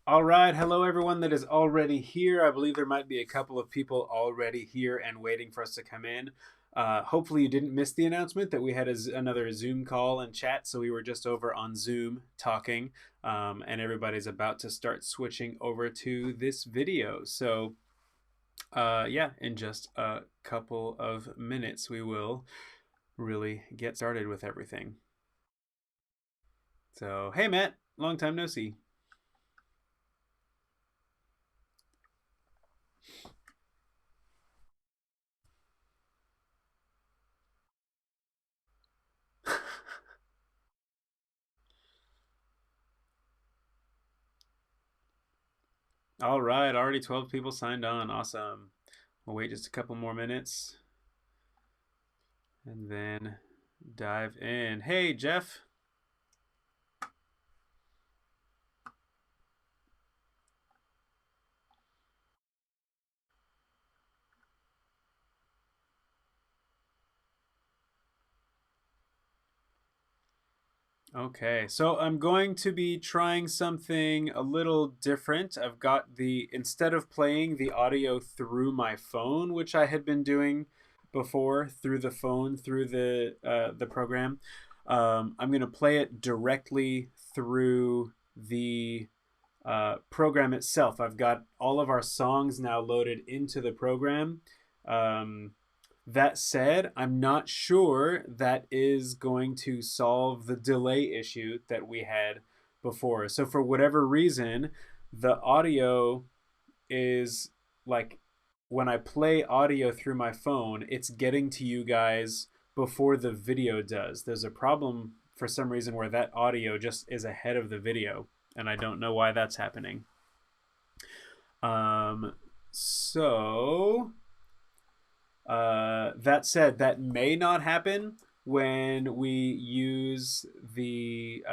All right, hello everyone that is already here. I believe there might be a couple of people already here and waiting for us to come in. Hopefully, you didn't miss the announcement that we had another Zoom call and chat. So we were just over on Zoom talking, and everybody's about to start switching over to this video. So, yeah, in just a couple of minutes, we will really get started with everything. So, hey, Matt, long time no see. All right, already 12 people signed on. Awesome. We'll wait just a couple more minutes and then dive in. Hey, Jeff. Okay, so I'm going to be trying something a little different. I've got instead of playing the audio through my phone, which I had been doing before through the phone, through the program, I'm going to play it directly through the program itself. I've got all of our songs now loaded into the program. Um, that said, I'm not sure that is going to solve the delay issue that we had before. So, for whatever reason, the audio is like when I play audio through my phone, it's getting to you guys before the video does. There's a problem for some reason where that audio just is ahead of the video, and I don't know why that's happening. Um, so that said, that may not happen when we use the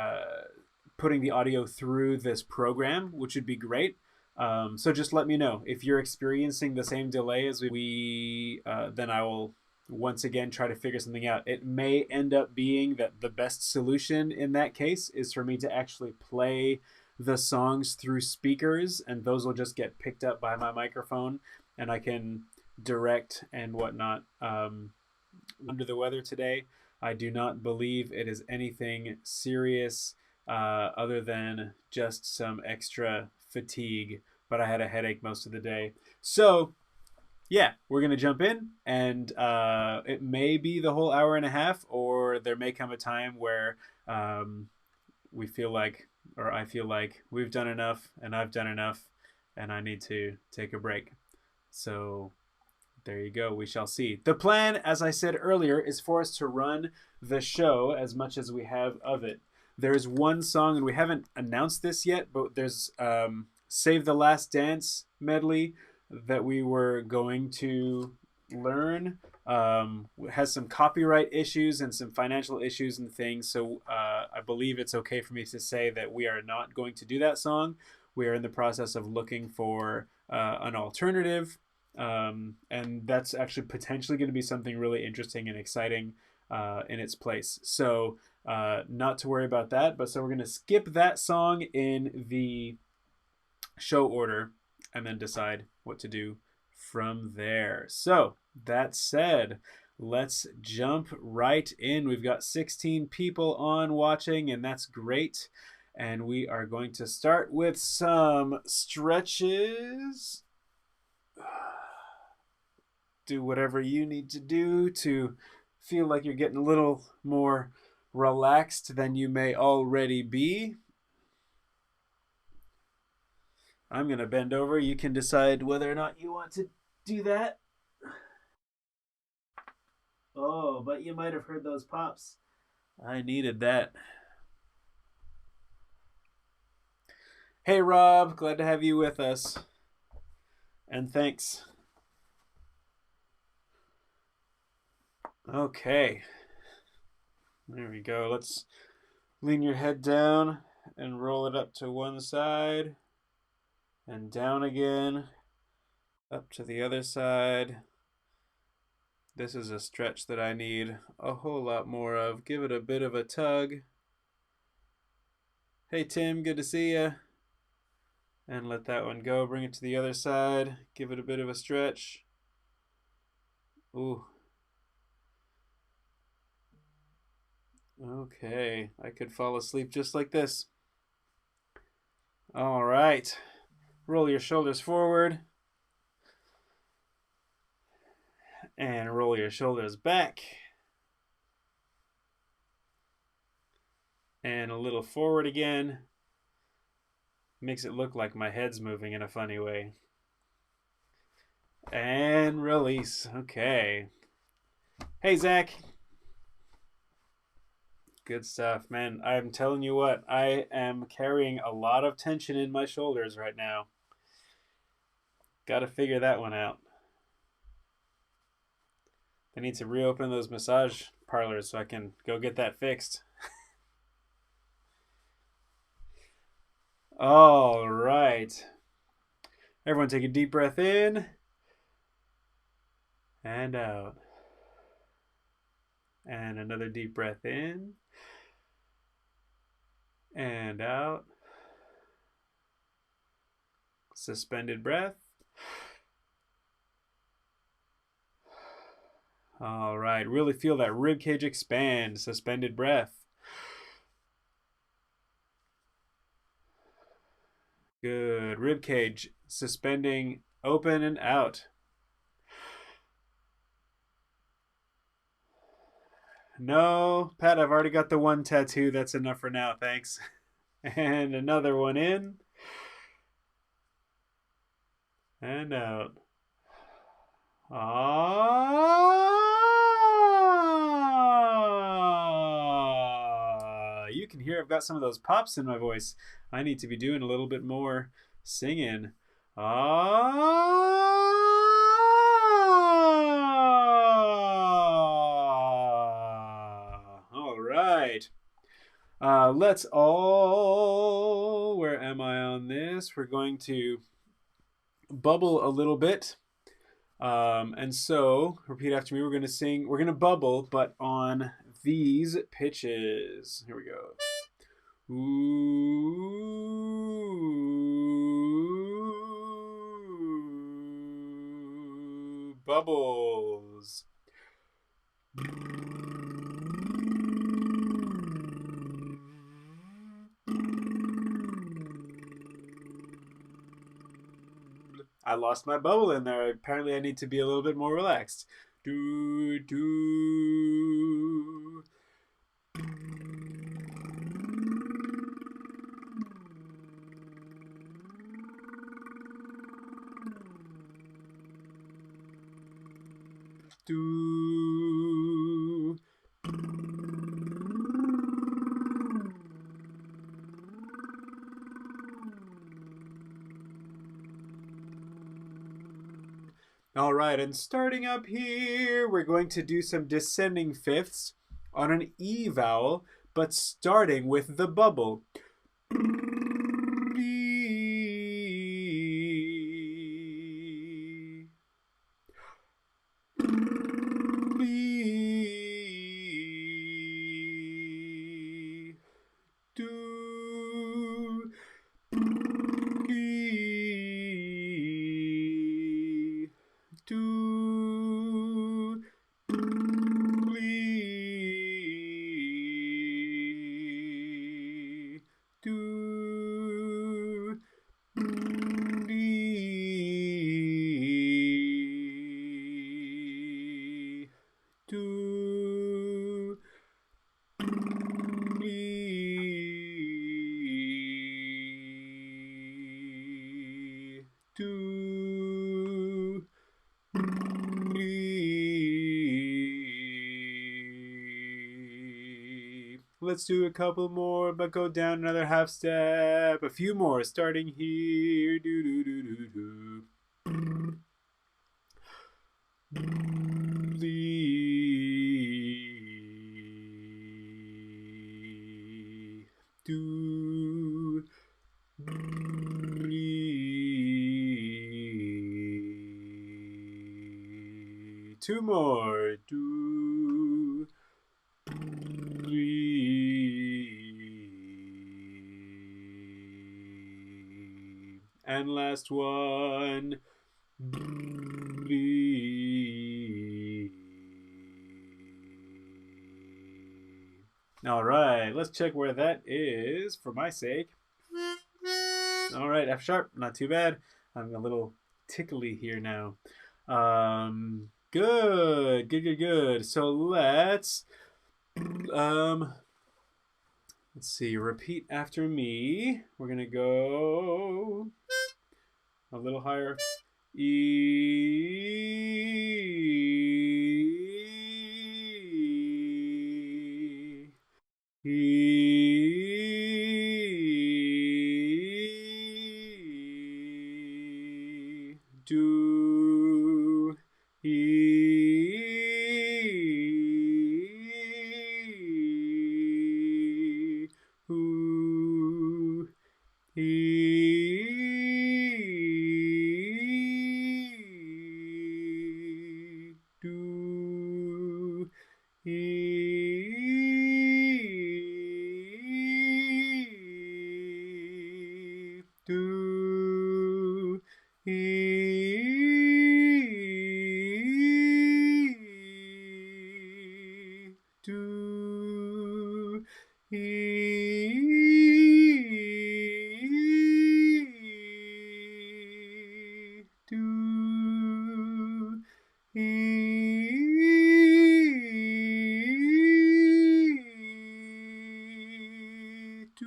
putting the audio through this program, which would be great. So just let me know if you're experiencing the same delay as we. Then I will once again try to figure something out. It may end up being that the best solution in that case is for me to actually play the songs through speakers, and those will just get picked up by my microphone, and I can direct and whatnot. Under the weather today. I do not believe it is anything serious other than just some extra fatigue, but I had a headache most of the day. So, yeah, we're going to jump in, and it may be the whole hour and a half, or there may come a time where we feel like, or I feel like we've done enough, and I've done enough, and I need to take a break. So, there you go. We shall see. The plan, as I said earlier, is for us to run the show as much as we have of it. There's one song, and we haven't announced this yet, but there's Save the Last Dance medley that we were going to learn. Has some copyright issues and some financial issues and things. So I believe it's okay for me to say that we are not going to do that song. We are in the process of looking for an alternative, and that's actually potentially going to be something really interesting and exciting in its place. So not to worry about that, but so we're going to skip that song in the show order and then decide what to do from there. So that said, let's jump right in. We've got 16 people on watching, and that's great. And we are going to start with some stretches. Do whatever you need to do to feel like you're getting a little more relaxed than you may already be. I'm going to bend over. You can decide whether or not you want to do that. Oh, but you might have heard those pops. I needed that. Hey, Rob. Glad to have you with us. And thanks. Okay. There we go. Let's lean your head down and roll it up to one side and down again, up to the other side. This is a stretch that I need a whole lot more of. Give it a bit of a tug. Hey, Tim, good to see you. And let that one go. Bring it to the other side. Give it a bit of a stretch. Ooh. Okay, I could fall asleep just like this. All right. Roll your shoulders forward. And roll your shoulders back. And a little forward again. Makes it look like my head's moving in a funny way. And release. Okay. Hey, Zach. Good stuff, man. I'm telling you what, I am carrying a lot of tension in my shoulders right now. Got to figure that one out. I need to reopen those massage parlors so I can go get that fixed. All right. Everyone take a deep breath in and out. And another deep breath in and out. Suspended breath. All right. Really feel that rib cage expand. Suspended breath. Good. Rib cage suspending open and out. No, Pat, I've already got the one tattoo. That's enough for now. Thanks. And another one in and out. Ah, you can hear I've got some of those pops in my voice. I need to be doing a little bit more singing. Ah. All right. Let's all, where am I on this? We're going to bubble a little bit. And so, repeat after me. We're going to sing, we're going to bubble, but on these pitches. Here we go. Ooh, bubbles. I lost my bubble in there. Apparently, I need to be a little bit more relaxed. Do, do. Do. All right, and starting up here, we're going to do some descending fifths on an E vowel, but starting with the bubble. Let's do a couple more, but go down another half step. A few more, starting here. Do do do do do. Do. Two more. Do. And last one. All right, let's check where that is for my sake. All right, F sharp, not too bad. I'm a little tickly here now. Good, good, good, good. So um, let's see. Repeat after me. We're gonna go a little higher. E. E. Do. E. Who. E. Do. E. Do. E. Do. E. Do. E. Do.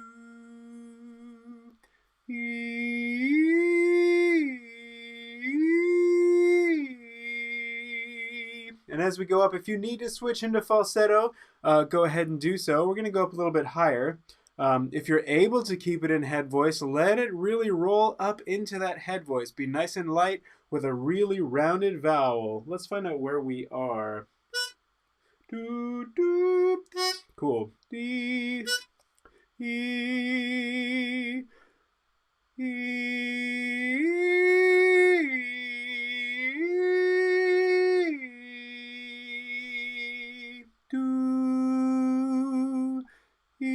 And as we go up, if you need to switch into falsetto, go ahead and do so. We're going to go up a little bit higher. If you're able to keep it in head voice, let it really roll up into that head voice. Be nice and light with a really rounded vowel. Let's find out where we are. Do, do. Cool. D, E, E, do, E.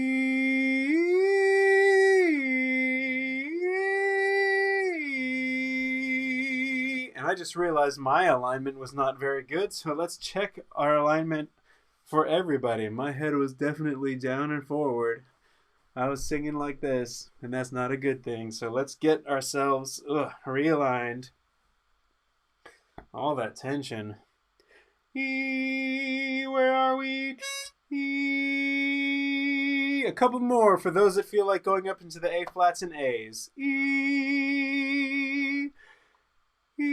And I just realized my alignment was not very good, so let's check our alignment for everybody. My head was definitely down and forward. I was singing like this, and that's not a good thing. So let's get ourselves realigned. All that tension. E, where are we? E. A couple more for those that feel like going up into the A flats and A's. E. E.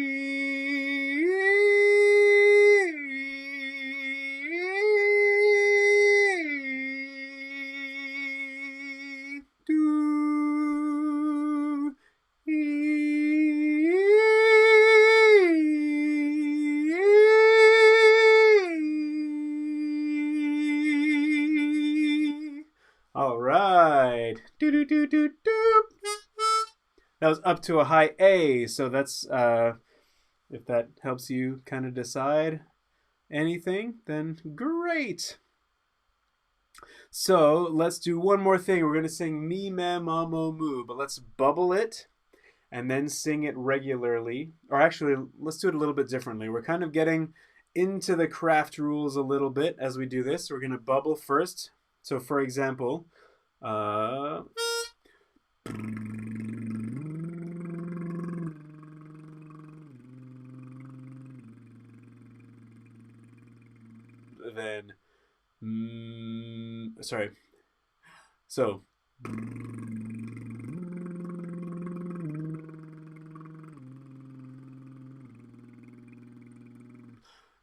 Do. E. All right. Do do do do do. That was up to a high A, so that's if that helps you kind of decide anything, then great. So let's do one more thing. We're going to sing me, me, ma, mo, moo, but let's bubble it and then sing it regularly. Or actually, let's do it a little bit differently. We're kind of getting into the craft rules a little bit as we do this. We're going to bubble first. So for example, then sorry. So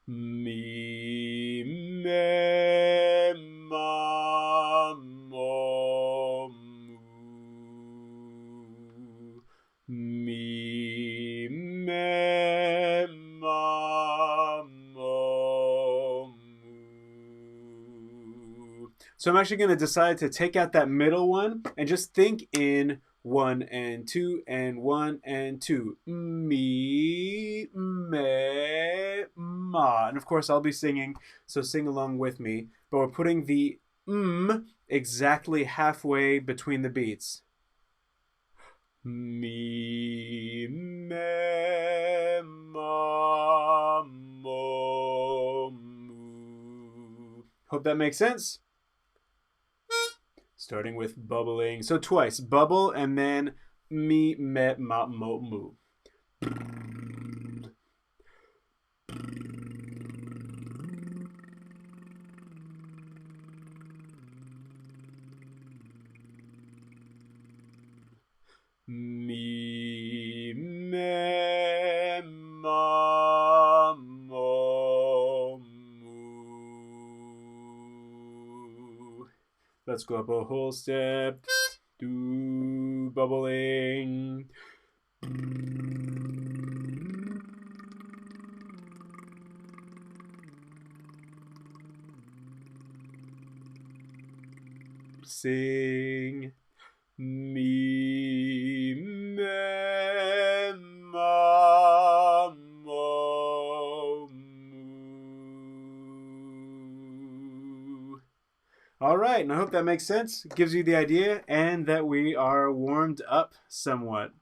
me, me, ma, mo, moo. Me, me, ma, mo, moo. So I'm actually going to decide to take out that middle one and just think in 1 and 2 and 1 and 2. Me, me, ma. And of course I'll be singing, so sing along with me. But we're putting the exactly halfway between the beats. Me, that makes sense. Starting with bubbling. So twice. Bubble and then me, me, ma, mo, mu. Me, me, ma, mo, mu. Let's go up a whole step. Do bubbling. Sing. Me, me, ma, mo, mu. All right, and I hope that makes sense. It gives you the idea and that we are warmed up somewhat.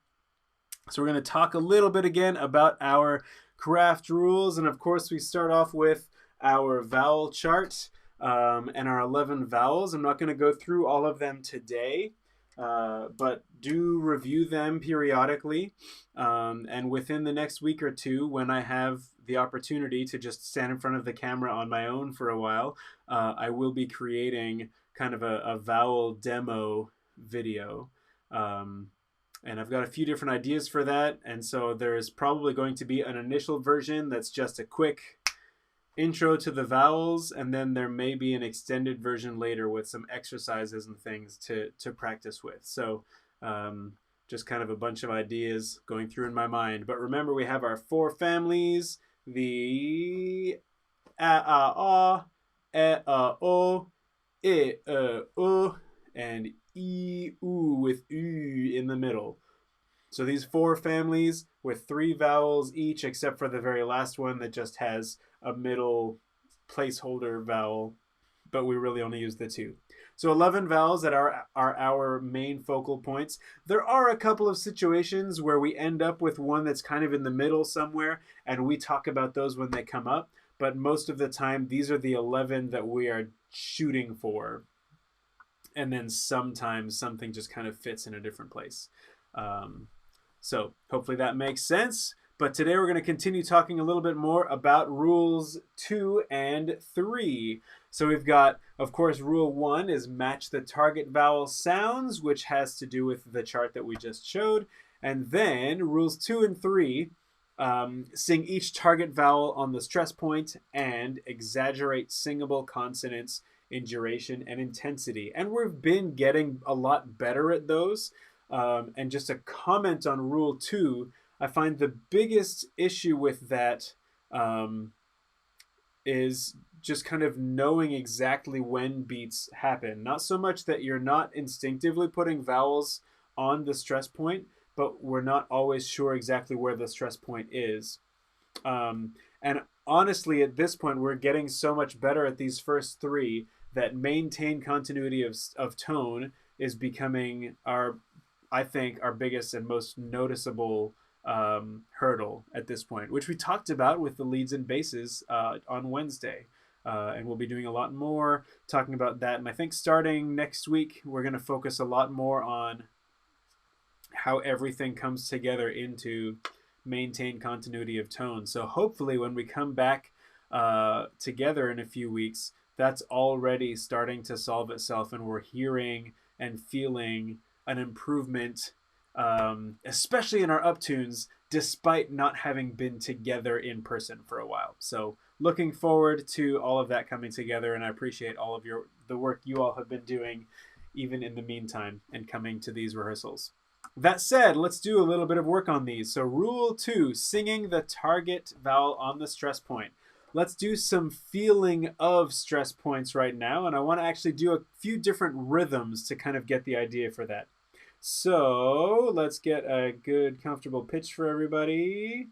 So we're going to talk a little bit again about our craft rules. And of course, we start off with our vowel chart and our 11 vowels. I'm not going to go through all of them today, but do review them periodically. And within the next week or two, when I have the opportunity to just stand in front of the camera on my own for a while, I will be creating kind of a vowel demo video. And I've got a few different ideas for that. And so there's probably going to be an initial version that's just a quick intro to the vowels. And then there may be an extended version later with some exercises and things to practice with. So just kind of a bunch of ideas going through in my mind. But remember, we have our 4 families, the a, o, o, and e, u with u in the middle. So these 4 families with 3 vowels each, except for the very last one that just has a middle placeholder vowel, but we really only use the 2. So 11 vowels that are our main focal points. There are a couple of situations where we end up with one that's kind of in the middle somewhere, and we talk about those when they come up. But most of the time, these are the 11 that we are shooting for. And then sometimes something just kind of fits in a different place. So hopefully that makes sense. But today we're going to continue talking a little bit more about rules 2 and 3. So we've got, of course, rule 1 is match the target vowel sounds, which has to do with the chart that we just showed. And then rules 2 and 3, sing each target vowel on the stress point and exaggerate singable consonants in duration and intensity. And we've been getting a lot better at those. And just a comment on rule 2, I find the biggest issue with that is just kind of knowing exactly when beats happen. Not so much that you're not instinctively putting vowels on the stress point, but we're not always sure exactly where the stress point is. And honestly, at this point, we're getting so much better at these first 3 that maintain continuity of tone is becoming I think, our biggest and most noticeable hurdle at this point, which we talked about with the leads and basses on Wednesday. And we'll be doing a lot more talking about that. And I think starting next week, we're going to focus a lot more on how everything comes together into maintain continuity of tone. So hopefully when we come back together in a few weeks, that's already starting to solve itself and we're hearing and feeling an improvement, especially in our uptunes, despite not having been together in person for a while. So looking forward to all of that coming together, and I appreciate all of the work you all have been doing even in the meantime and coming to these rehearsals. That said, let's do a little bit of work on these. So rule 2, singing the target vowel on the stress point. Let's do some feeling of stress points right now, and I want to actually do a few different rhythms to kind of get the idea for that. So let's get a good, comfortable pitch for everybody.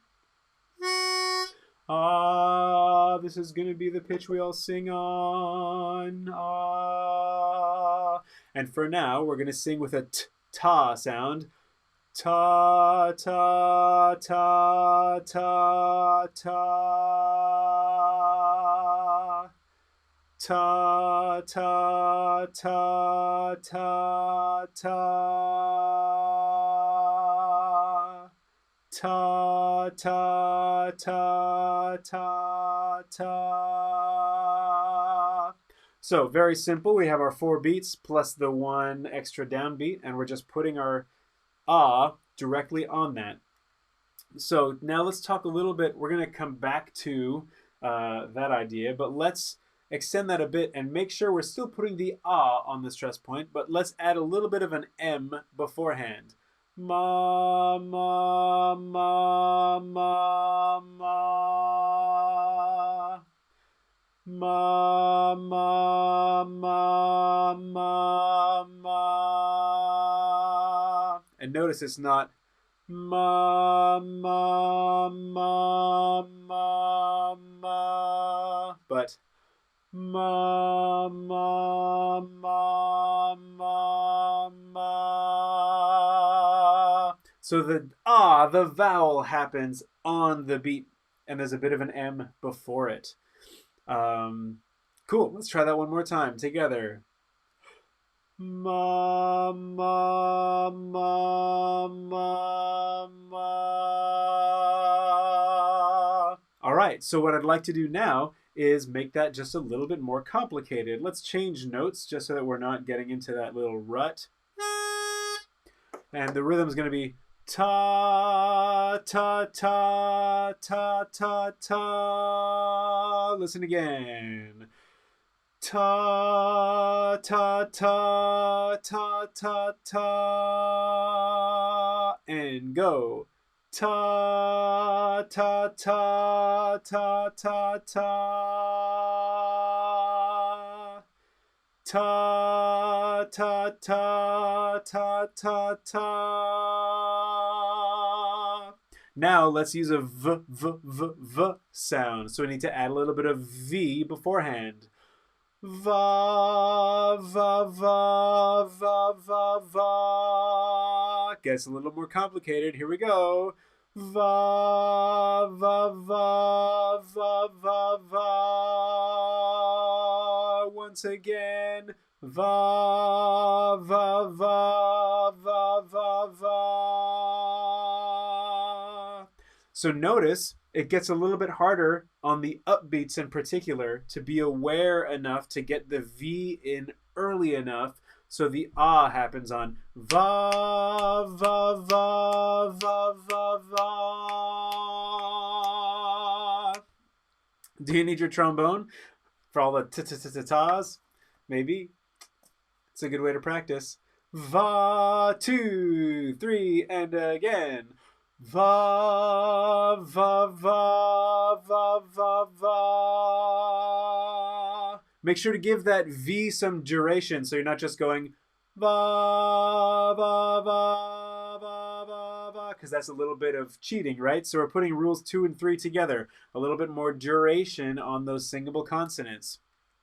Ah, this is going to be the pitch we all sing on. Ah. And for now, we're going to sing with a ta sound. Ta, ta, ta, ta, ta. ta ta ta ta ta ta ta ta ta ta. So very simple. We have our 4 beats plus the 1 extra downbeat, and we're just putting our ah directly on that. So now let's talk a little bit. We're going to come back to that idea, but let's extend that a bit and make sure we're still putting the ah on the stress point, but let's add a little bit of an M beforehand. Ma, ma, ma, ma, ma. Ma, ma, ma, ma, ma. And notice it's not ma, ma, ma, ma, ma, but ma, ma, ma, ma, ma. So the vowel happens on the beat, and there's a bit of an M before it. Cool. Let's try that one more time together. Ma, ma, ma, ma, ma. All right. So what I'd like to do now is make that just a little bit more complicated. Let's change notes just so that we're not getting into that little rut. And the rhythm is going to be ta, ta, ta, ta, ta, ta. Listen again. Ta, ta, ta, ta, ta, ta. And go. Ta, ta, ta, ta, ta, ta. Ta, ta, ta, ta, ta, ta. Now let's use a v, v, v, v sound. So we need to add a little bit of V beforehand. Va, va, va, va, va, va. Gets a little more complicated. Here we go. Va, va, va, va, va, va. Once again. Va, va, va, va, va, va. So notice it gets a little bit harder on the upbeats in particular to be aware enough to get the V in early enough so the ah happens on va, va, va, va, va, va. Do you need your trombone for all the ta-ta-ta-ta-tas? Maybe. It's a good way to practice. Va, 2, 3, and again. Va, va, va, va, va, va. Make sure to give that V some duration so you're not just going va, va, va, va, va, va, because that's a little bit of cheating, right? So we're putting rules 2 and 3 together. A little bit more duration on those singable consonants.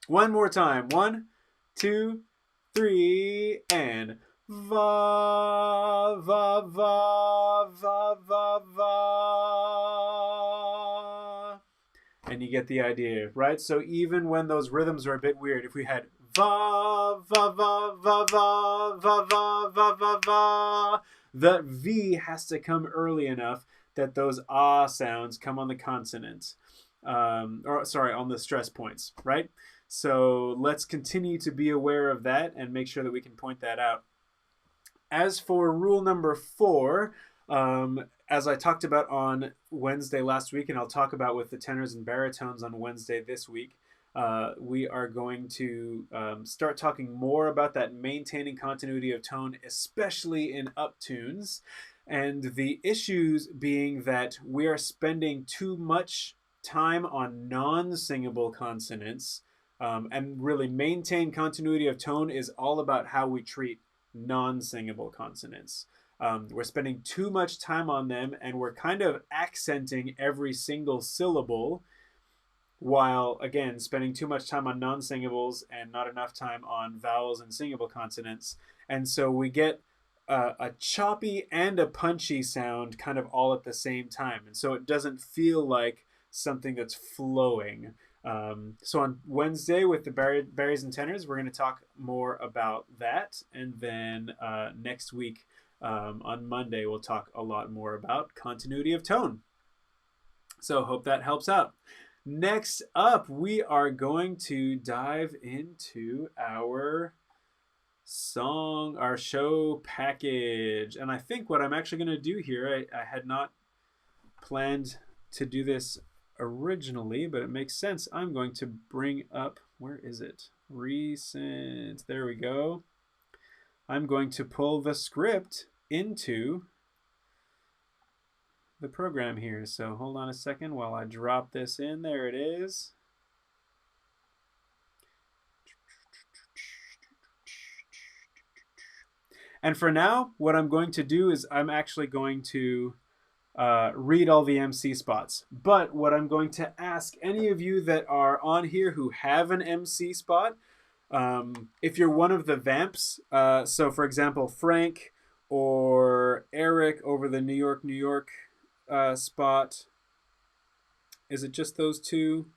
One more time. 1, 2, 3, and va, va, va, va, va, va. And you get the idea, right? So even when those rhythms are a bit weird, if we had va, va, va, va, va, va, va, va, va, va, the V has to come early enough that those ah sounds come on the consonants. On the stress points, right? So let's continue to be aware of that and make sure that we can point that out. As for rule number 4, as I talked about on Wednesday last week, and I'll talk about with the tenors and baritones on Wednesday this week, we are going to start talking more about that maintaining continuity of tone, especially in uptunes, and the issues being that we are spending too much time on non-singable consonants, and really maintain continuity of tone is all about how we treat non-singable consonants. We're spending too much time on them, and we're kind of accenting every single syllable while, again, spending too much time on non-singables and not enough time on vowels and singable consonants. And so we get a choppy and a punchy sound kind of all at the same time. And so it doesn't feel like something that's flowing. So on Wednesday with the berries and tenors, we're going to talk more about that. And then next week on Monday, we'll talk a lot more about continuity of tone. So hope that helps out. Next up, we are going to dive into our show package. And I think what I'm actually going to do here, I had not planned to do this originally, but it makes sense. I'm going to bring up, where is it? Recent, there we go. I'm going to pull the script into the program here. So hold on a second while I drop this in. There it is. And for now, what I'm going to do is I'm actually going to read all the MC spots. But what I'm going to ask any of you that are on here who have an MC spot, if you're one of the vamps, so for example, Frank or Eric over the New York spot, is it just those two?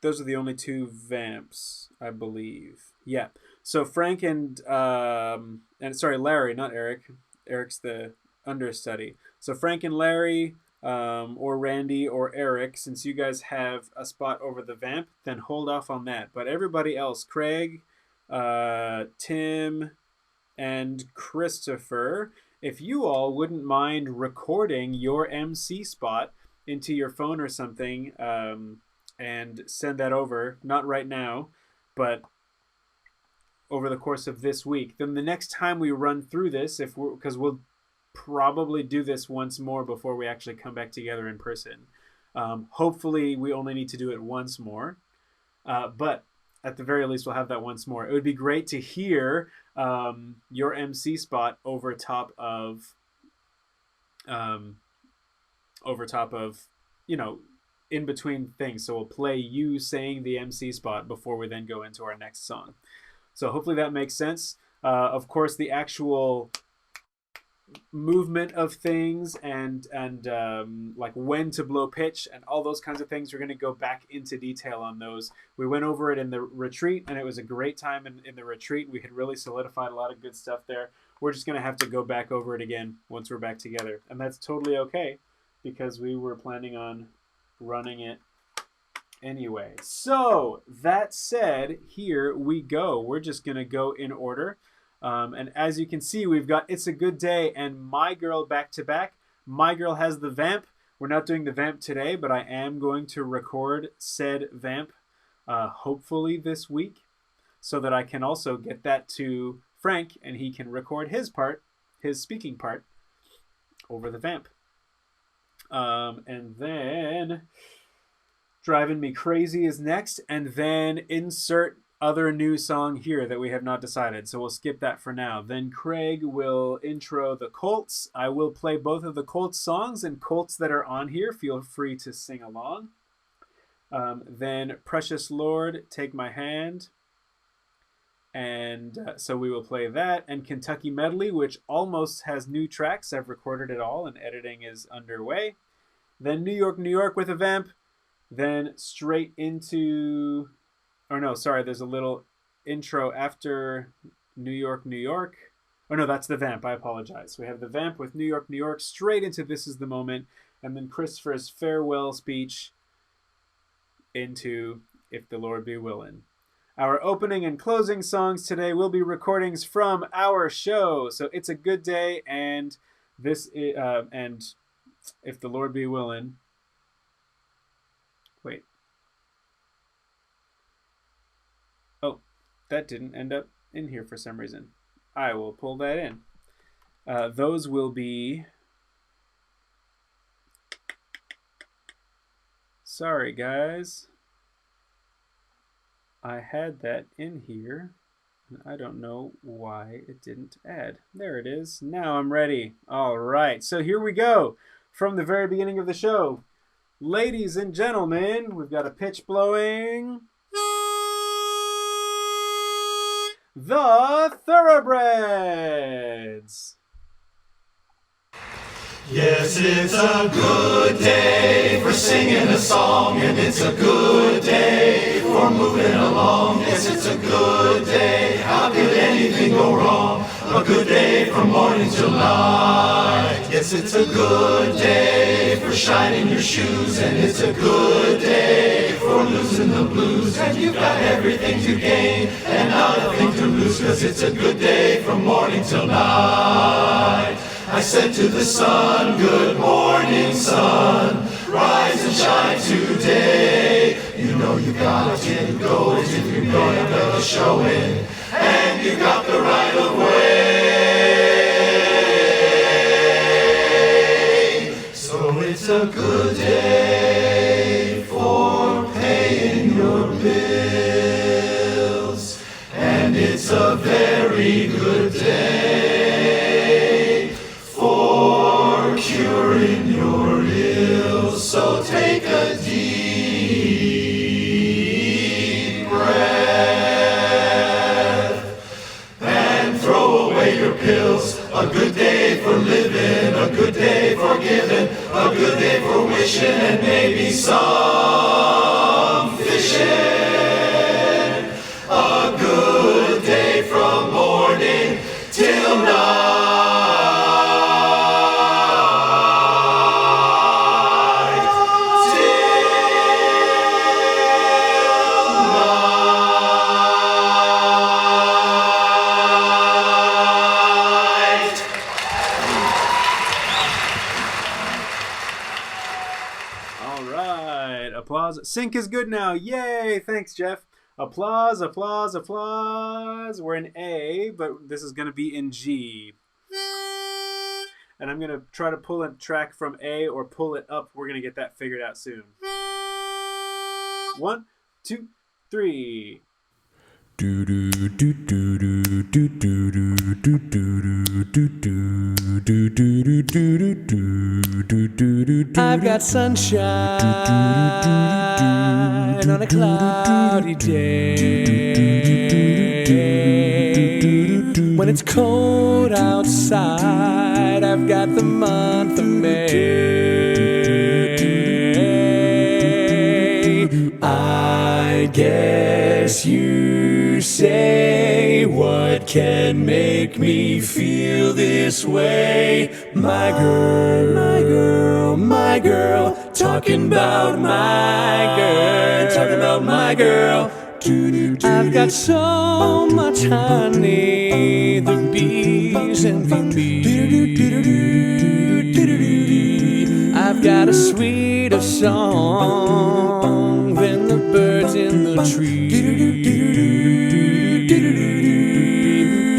Those are the only two vamps, I believe. Yeah. So Frank and sorry, Larry, not Eric. Eric's the understudy. So Frank and Larry, or Randy or Eric, since you guys have a spot over the vamp, then hold off on that. But everybody else, Craig, Tim, and Christopher, if you all wouldn't mind recording your MC spot into your phone or something, and send that over, not right now, but over the course of this week. Then the next time we run through this, because we'll probably do this once more before we actually come back together in person. Hopefully we only need to do it once more, but at the very least we'll have that once more. It would be great to hear your MC spot over top of in between things. So we'll play you saying the MC spot before we then go into our next song. So hopefully that makes sense. Of course, the actual movement of things and like when to blow pitch and all those kinds of things, we're going to go back into detail on those. We went over it in the retreat, and it was a great time in the retreat. We had really solidified a lot of good stuff there. We're just going to have to go back over it again once we're back together, and that's totally okay because we were planning on running it anyway. So that said, here we go. We're just going to go in order. And as you can see, we've got It's a Good Day and My Girl back to back. My Girl has the vamp. We're not doing the vamp today, but I am going to record said vamp hopefully this week so that I can also get that to Frank and he can record his speaking part over the vamp. And then Driving Me Crazy is next, and then insert other new song here that we have not decided, so we'll skip that for now. Then Craig will intro the Colts. I will play both of the Colts songs, and Colts that are on here, feel free to sing along. Then Precious Lord, Take My Hand, and so we will play that, and Kentucky Medley, which almost has new tracks. I've recorded it all and editing is underway. Then New York with a vamp. Then straight into, or no, sorry, there's a little intro after New York. Oh no, that's the vamp, I apologize. We have the vamp with New York, straight into This Is the Moment, and then Christopher's farewell speech into If the Lord Be Willin'. Our opening and closing songs today will be recordings from our show. So It's a Good Day and and If the Lord Be Willin'. Wait. Oh, that didn't end up in here for some reason. I will pull that in. Those will be... Sorry, guys. I had that in here, and I don't know why it didn't add. There it is. Now I'm ready. All right, so here we go. From the very beginning of the show. Ladies and gentlemen, we've got a pitch blowing. The Thoroughbreds. Yes, it's a good day for singing a song, and it's a good day for moving along. Yes, it's a good day, how could anything go wrong? A good day from morning till night. Yes, it's a good day for shining your shoes, and it's a good day for losing the blues. And you've got everything to gain and nothing to lose, 'cause it's a good day from morning till night. I said to the sun, good morning, sun, rise and shine today. You know you got to go if you're gonna make a showing, and you got the right of way. So it's a good day for paying your bills, and it's a very good day for curing your ills. So take a deep breath and throw away your pills. A good day for living, a good day for giving, a good day for wishing, and maybe some fishing. A good day from morning till night. All right. Applause. Sync is good now. Yay. Thanks, Jeff. Applause, applause, applause. We're in A, but this is going to be in G. And I'm going to try to pull a track from A or pull it up. We're going to get that figured out soon. 1, 2, 3. I've got sunshine on a cloudy day. When it's cold outside, I've got the month of May. I guess you say, what can make me feel this way? My girl, my girl, my girl, talking about my girl, talking about my girl. I've got so much honey, the bees envy me. I've got a sweeter song than the birds in the tree.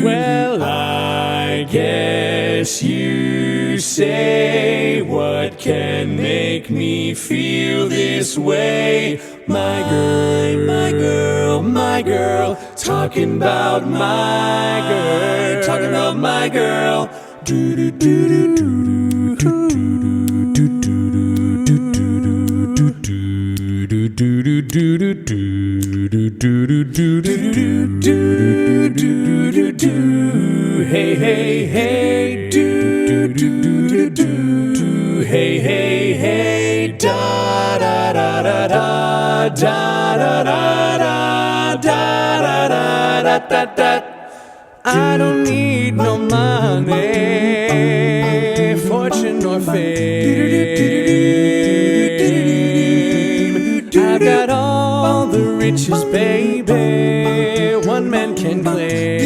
Well, I guess you say, what can make me feel this way? My girl, my girl, my girl, talking about my girl, talking about my girl. Hey, hey, hey, do, do, do, hey, hey, hey, da, da, da, da, da, da, da, da, da, da, da, da, da. I don't need no money, fortune or fame. I've got all the riches, baby, one man can claim.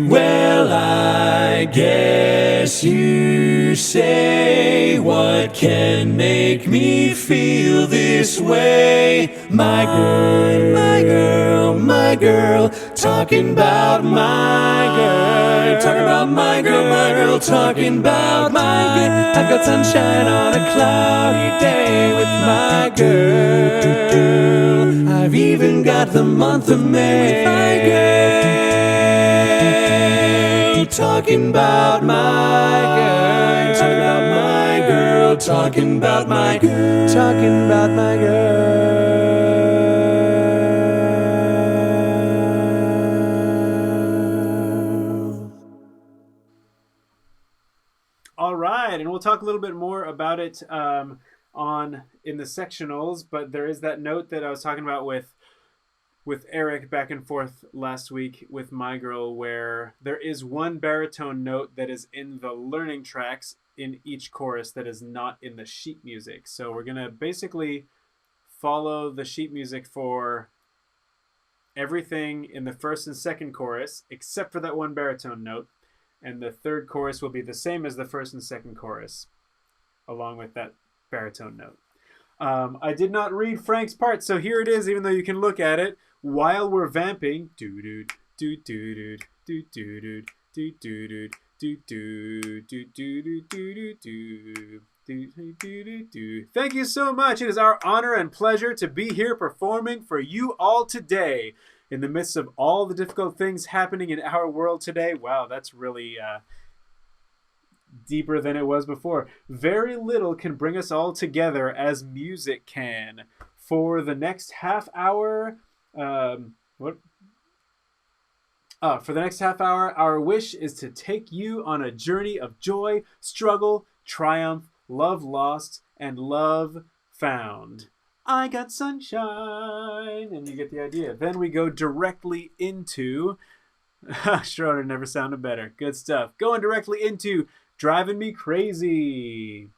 Well, I guess you say, what can make me feel this way? My girl, my girl, my girl, talking about my girl, talking about my girl, talking about my girl. I've got sunshine on a cloudy day with my girl. I've even got the month of May with my girl, talking about my girl, talking about my girl, talking about my girl, talking about my girl. All right, and we'll talk a little bit more about it in the sectionals, but there is that note that I was talking about with Eric back and forth last week with my girl, where there is one baritone note that is in the learning tracks in each chorus that is not in the sheet music. So we're going to basically follow the sheet music for everything in the first and second chorus, except for that one baritone note. And the third chorus will be the same as the first and second chorus, along with that baritone note. I did not read Frank's part, so here it is, even though you can look at it. While we're vamping, doo-doo, doo-doo-doo, doo-doo-doo, doo-doo-doo, doo-doo, doo-doo-doo-doo-doo. Thank you so much. It is our honor and pleasure to be here performing for you all today in the midst of all the difficult things happening in our world today. Wow, that's really deeper than it was before. Very little can bring us all together as music can. For the next half hour, for the next half hour, our wish is to take you on a journey of joy, struggle, triumph, love lost, and love found. I got sunshine, and you get the idea. Then we go directly into Schroeder never sounded better. Good stuff. Going directly into Driving Me Crazy.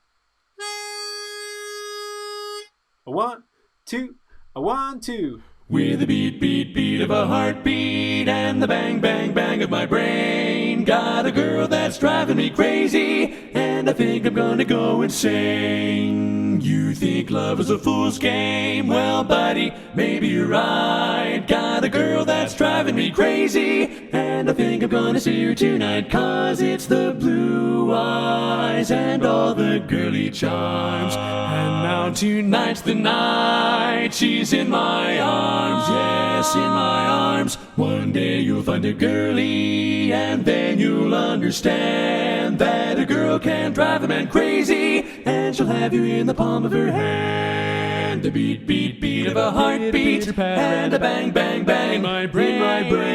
A 1, 2, a 1, 2. With the beat, beat, beat of a heartbeat and the bang, bang, bang of my brain. Got a girl that's driving me crazy, and I think I'm gonna go insane. You think love is a fool's game? Well, buddy, maybe you're right. Got a girl that's driving me crazy, and I think I'm gonna see her tonight. 'Cause it's the blue eyes and all the girly charms. And now tonight's the night. She's in my arms, yes, in my arms. One day you'll find a girlie, and then you'll understand that a girl can drive a man crazy, and she'll have you in the palm of her hand. The beat, beat, beat of a heartbeat, and a bang, bang, bang in my brain.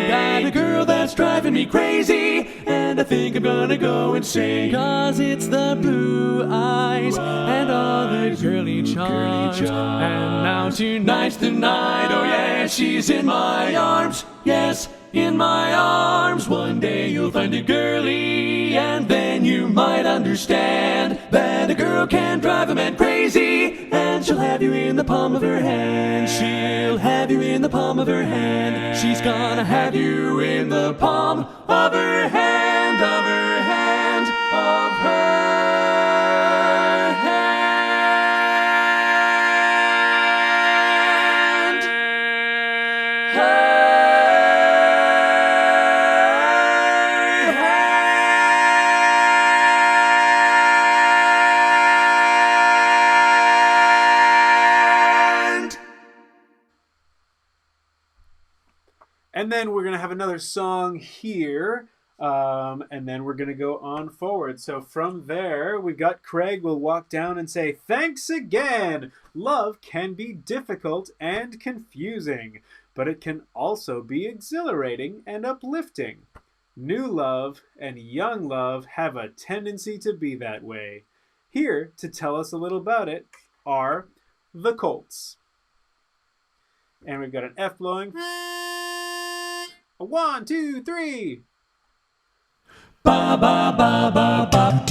Got a girl that's driving me crazy, and I think I'm gonna go insane. 'Cause it's the blue eyes and all the girly charms. And now tonight's the night, oh yeah, she's in my arms, yes, in my arms. One day you'll find a girlie, and then you might understand that a girl can drive a man crazy, and she'll have you in the palm of her hand. She'll have you in the palm of her hand. She's gonna have you in the palm of her hand, of her hand, of her hand. And then we're going to have another song here, and then we're going to go on forward. So from there, we've got Craig will walk down and say, "Thanks again! Love can be difficult and confusing, but it can also be exhilarating and uplifting. New love and young love have a tendency to be that way. Here to tell us a little about it are the Colts." And we've got an F blowing. A 1, 2, 3. Ba ba ba ba ba.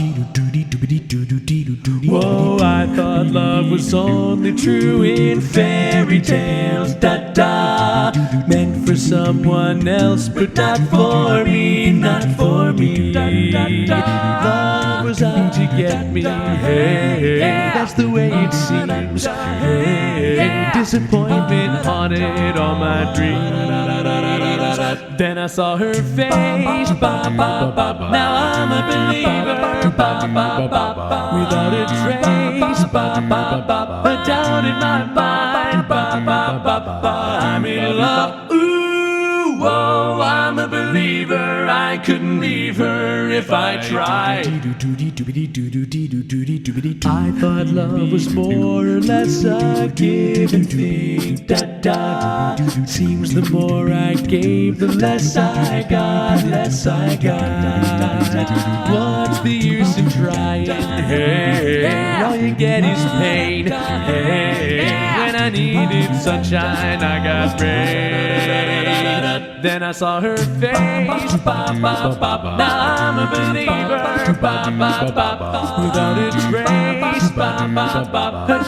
Whoa, I thought love was only true in fairy tales. Da da. Meant for someone else, but not for me, not for me. Love was out to get me. Hey, that's the way it seems. Hey, disappointment haunted all my dreams. Then I saw her face. Ba ba ba. Now I'm a believer. Ba ba ba. Without a trace. Ba ba ba. A doubt in my mind. Ba ba ba. I'm in love. Ooh, whoa, I'm a believer. I couldn't leave her if I tried. I thought love was more or less a given thing. Da da. Seems the more I gave, the less I got, less I got. What's the use in trying? Hey, all you get is pain. Hey, when I needed sunshine, I got rain. Then I saw her face. Now I'm a believer. Without a trace. A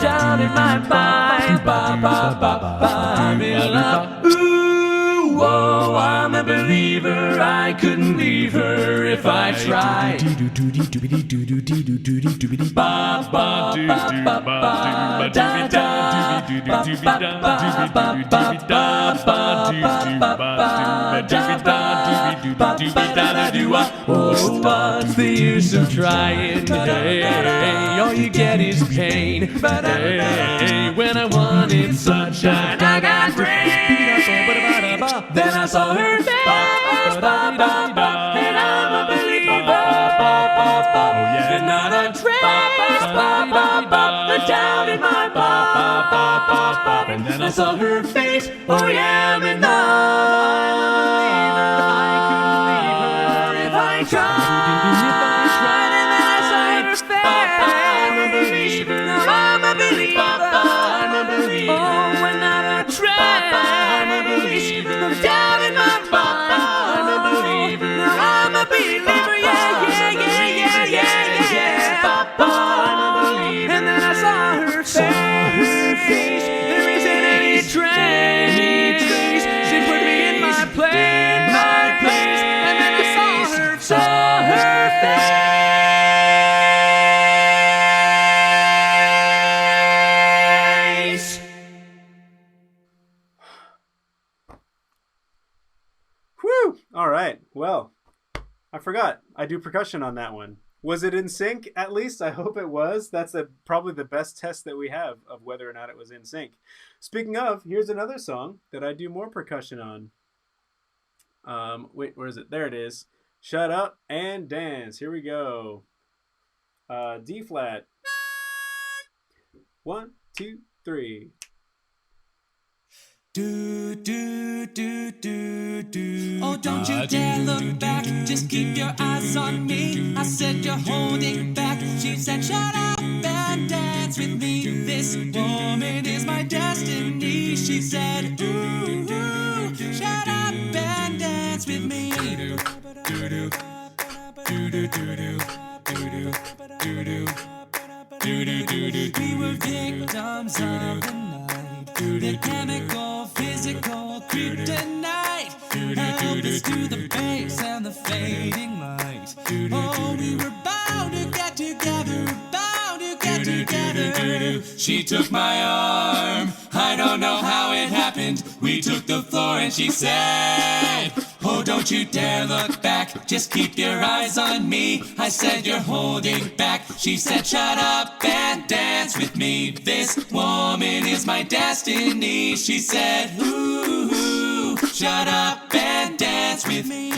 doubt in my mind. I'm in love. Ooh, whoa, I'm a believer. I couldn't leave her if I tried. Oh, what's the use of trying? Hey, all you get is pain. Hey, when I wanted sunshine, I got rain. Then I saw her face, and I'm a believer. And not a trace, a doubt in my mind. And then I saw her face, oh yeah, I'm in love. I couldn't leave her if I tried. And then I saw her face, I'm a believer. I'm a believer. Oh, and not a trace, no doubt in my mind. I'm a believer. I'm a believer. Yeah. I'm a believer. And then I saw her face. There isn't any trace. She put me in my place. And then I saw her face. Whew! All right. Well, I forgot. I do percussion on that one. Was it in sync? At least I hope it was. That's probably the best test that we have of whether or not it was in sync. Speaking of, here's another song that I do more percussion on. Wait, where is it? There it is. Shut Up and Dance. Here we go. D flat. 1, 2, 3. Oh, don't you dare look back, just keep your eyes on me. I said you're holding back. She said shut up and dance with me. This woman is my destiny. She said ooh, shut up and dance with me. We were victims of the night. The chemical, physical, kryptonite. Held us to the base and the fading light. Oh, we were bound to get together, bound to get together. She took my arm, I don't know how it happened. We took the floor and she said, oh, don't you dare look back, just keep your eyes on me. I said you're holding back. She said shut up and dance with me. This woman is my destiny. She said ooh, shut up and dance with me.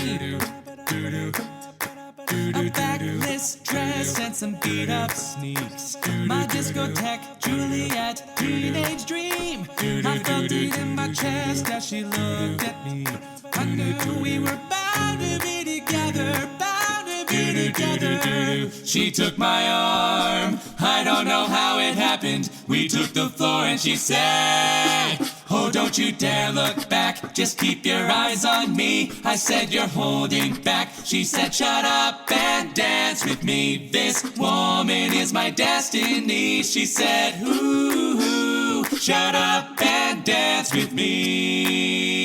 A backless dress and some beat-up sneaks. My discotheque Juliet teenage dream. I felt it in my chest as she looked at me. I knew we were bound to be together, bound to be together. She took my arm, I don't know how it happened. We took the floor and she said, oh, don't you dare look back, just keep your eyes on me. I said you're holding back. She said shut up and dance with me. This woman is my destiny. She said ooh, shut up and dance with me.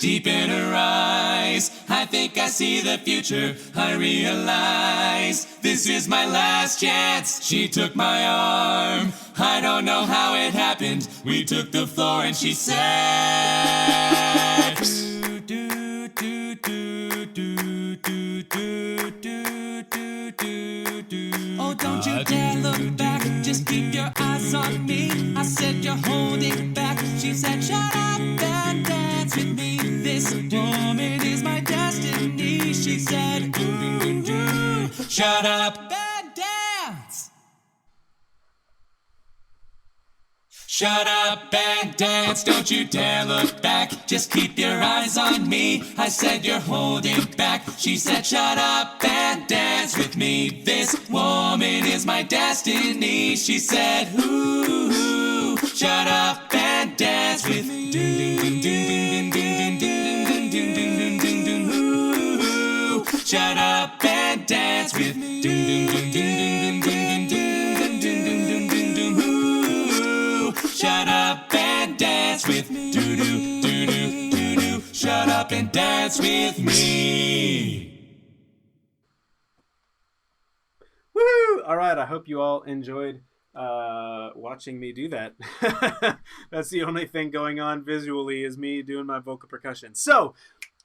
Deep in her eyes, I think I see the future. I realize this is my last chance. She took my arm, I don't know how it happened. We took the floor and she said oh, don't you dare look back, just keep your eyes on me. I said you're holding back. She said shut up and dance with me. This woman is my destiny. She said ooh, shut up and dance. Shut up and dance, don't you dare look back. Just keep your eyes on me. I said you're holding back. She said shut up and dance with me. This woman is my destiny. She said ooh, shut up and dance with me. Ooh, shut up and dance with me. Shut up and dance with me. Do do do do do do. Shut up and dance with me. Woo! All right, I hope you all enjoyed watching me do that. That's the only thing going on visually is me doing my vocal percussion. So,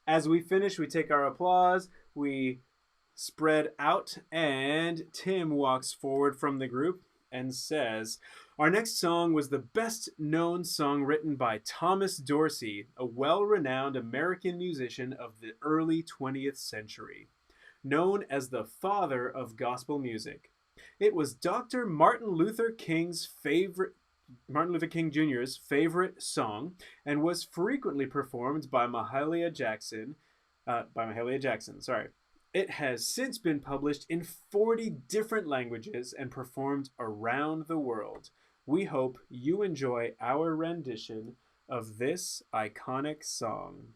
as we finish, we take our applause, we spread out, and Tim walks forward from the group and says, our next song was the best-known song written by Thomas Dorsey, a well-renowned American musician of the early 20th century, known as the father of gospel music. It was Dr. Martin Luther King Jr.'s favorite song and was frequently performed by Mahalia Jackson. It has since been published in 40 different languages and performed around the world. We hope you enjoy our rendition of this iconic song.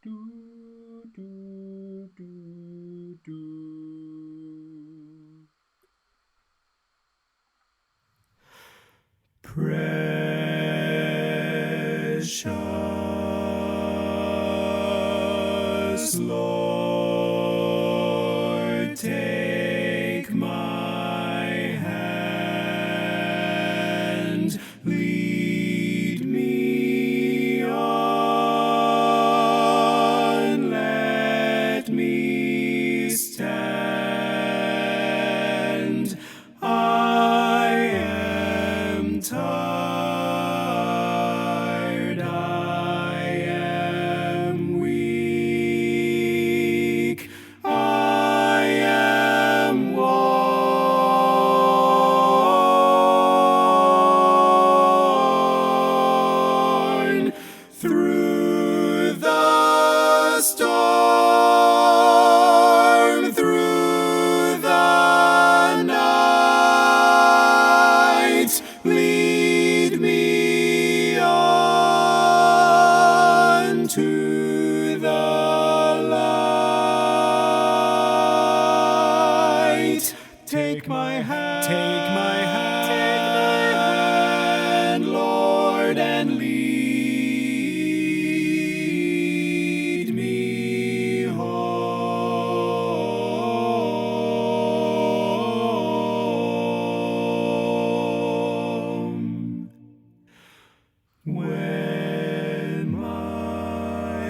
Do, do, do, do. Precious Lord, take my hand, lead me on, let me stand. I am tired, I am weak, I am worn through the storm, through the night. Lead me on to the light. Take my hand, Lord, and lead me home. When my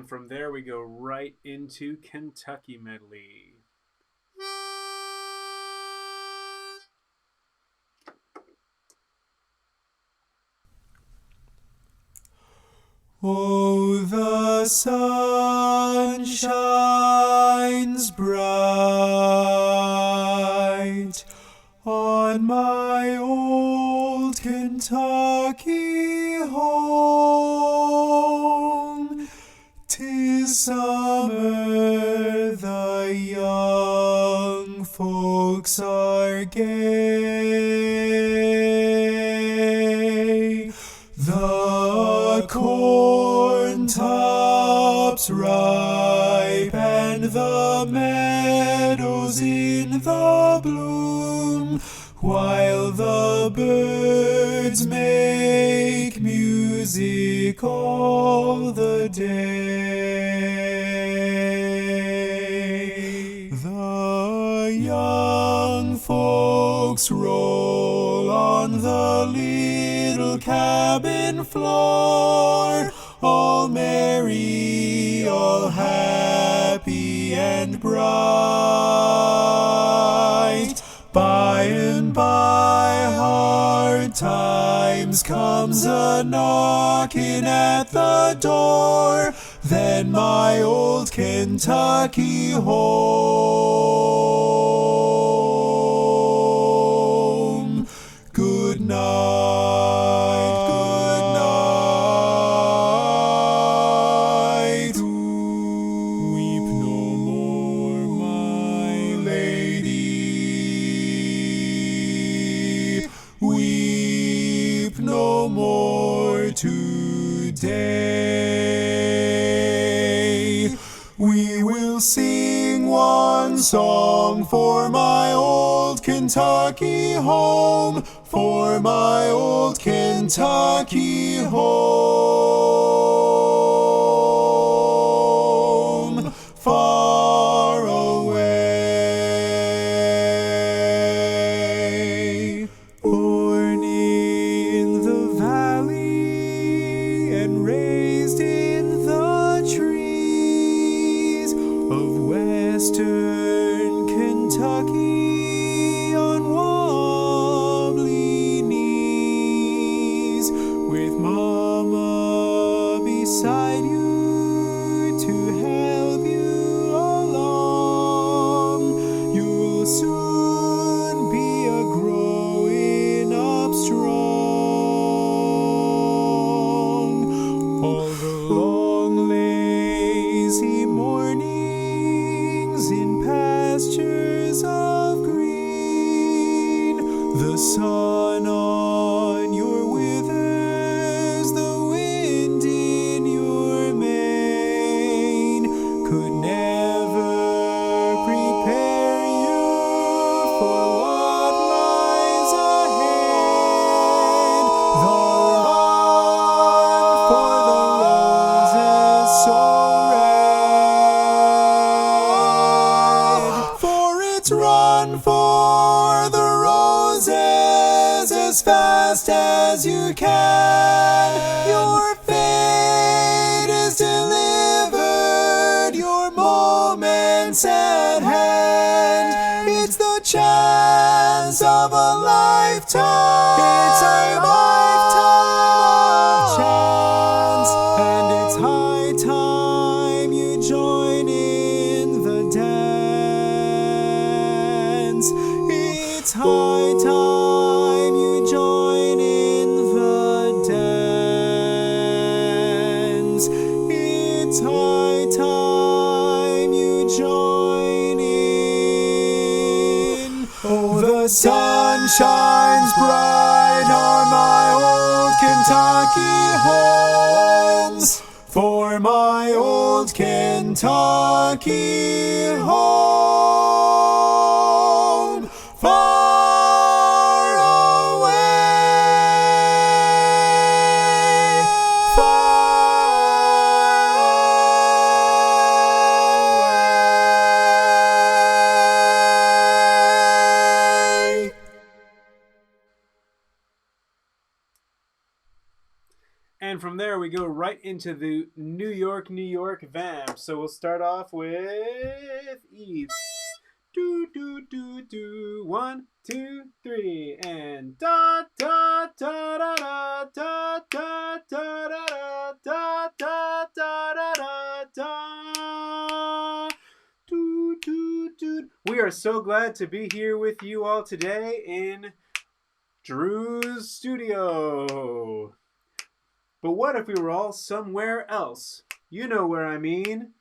And from there, we go right into Kentucky Medley. Oh, the sun shines bright on my old Kentucky home. 'Tis summer, the young folks are gay. The corn tops ripe and the meadows in the bloom, while the birds make music all the day. The young folks roll on the little cabin floor, all merry, all happy and bright. By and by, hard times comes a knocking at the door, then my old Kentucky home. Good night, good night. Weep no more, my lady. Weep no more today. We will sing one song for my old Kentucky home, for my old Kentucky home, far away. Born in the valley and raised in the trees of western Kentucky on wobbly knees, with Mama beside you to help you along, you'll soon be a growing up strong. All the long lazy mornings in pastures of green, the sun on your withers, the wind in your mane, could never prepare you for what lies ahead. The run for the roses so red, for it's run for the roses as fast as you can. Your fate is delivered, your moment's at hand. It's the chance of a lifetime. It's a lifetime of chance, and it's high time you join in the dance. It's high time you join in the dance. It's high time you join in. Oh, the sun shines bright on my old Kentucky homes, for my old Kentucky home, far away, far away. And from there, we go right into the New York vamp. So we'll start off with E. Do, do, do, do. 1, 2, 3. And da, da, da, da, da, da, da, da, da, da, da, da, da, da. Do, do, do. We are so glad to be here with you all today in Drew's studio. But what if we were all somewhere else? You know where I mean.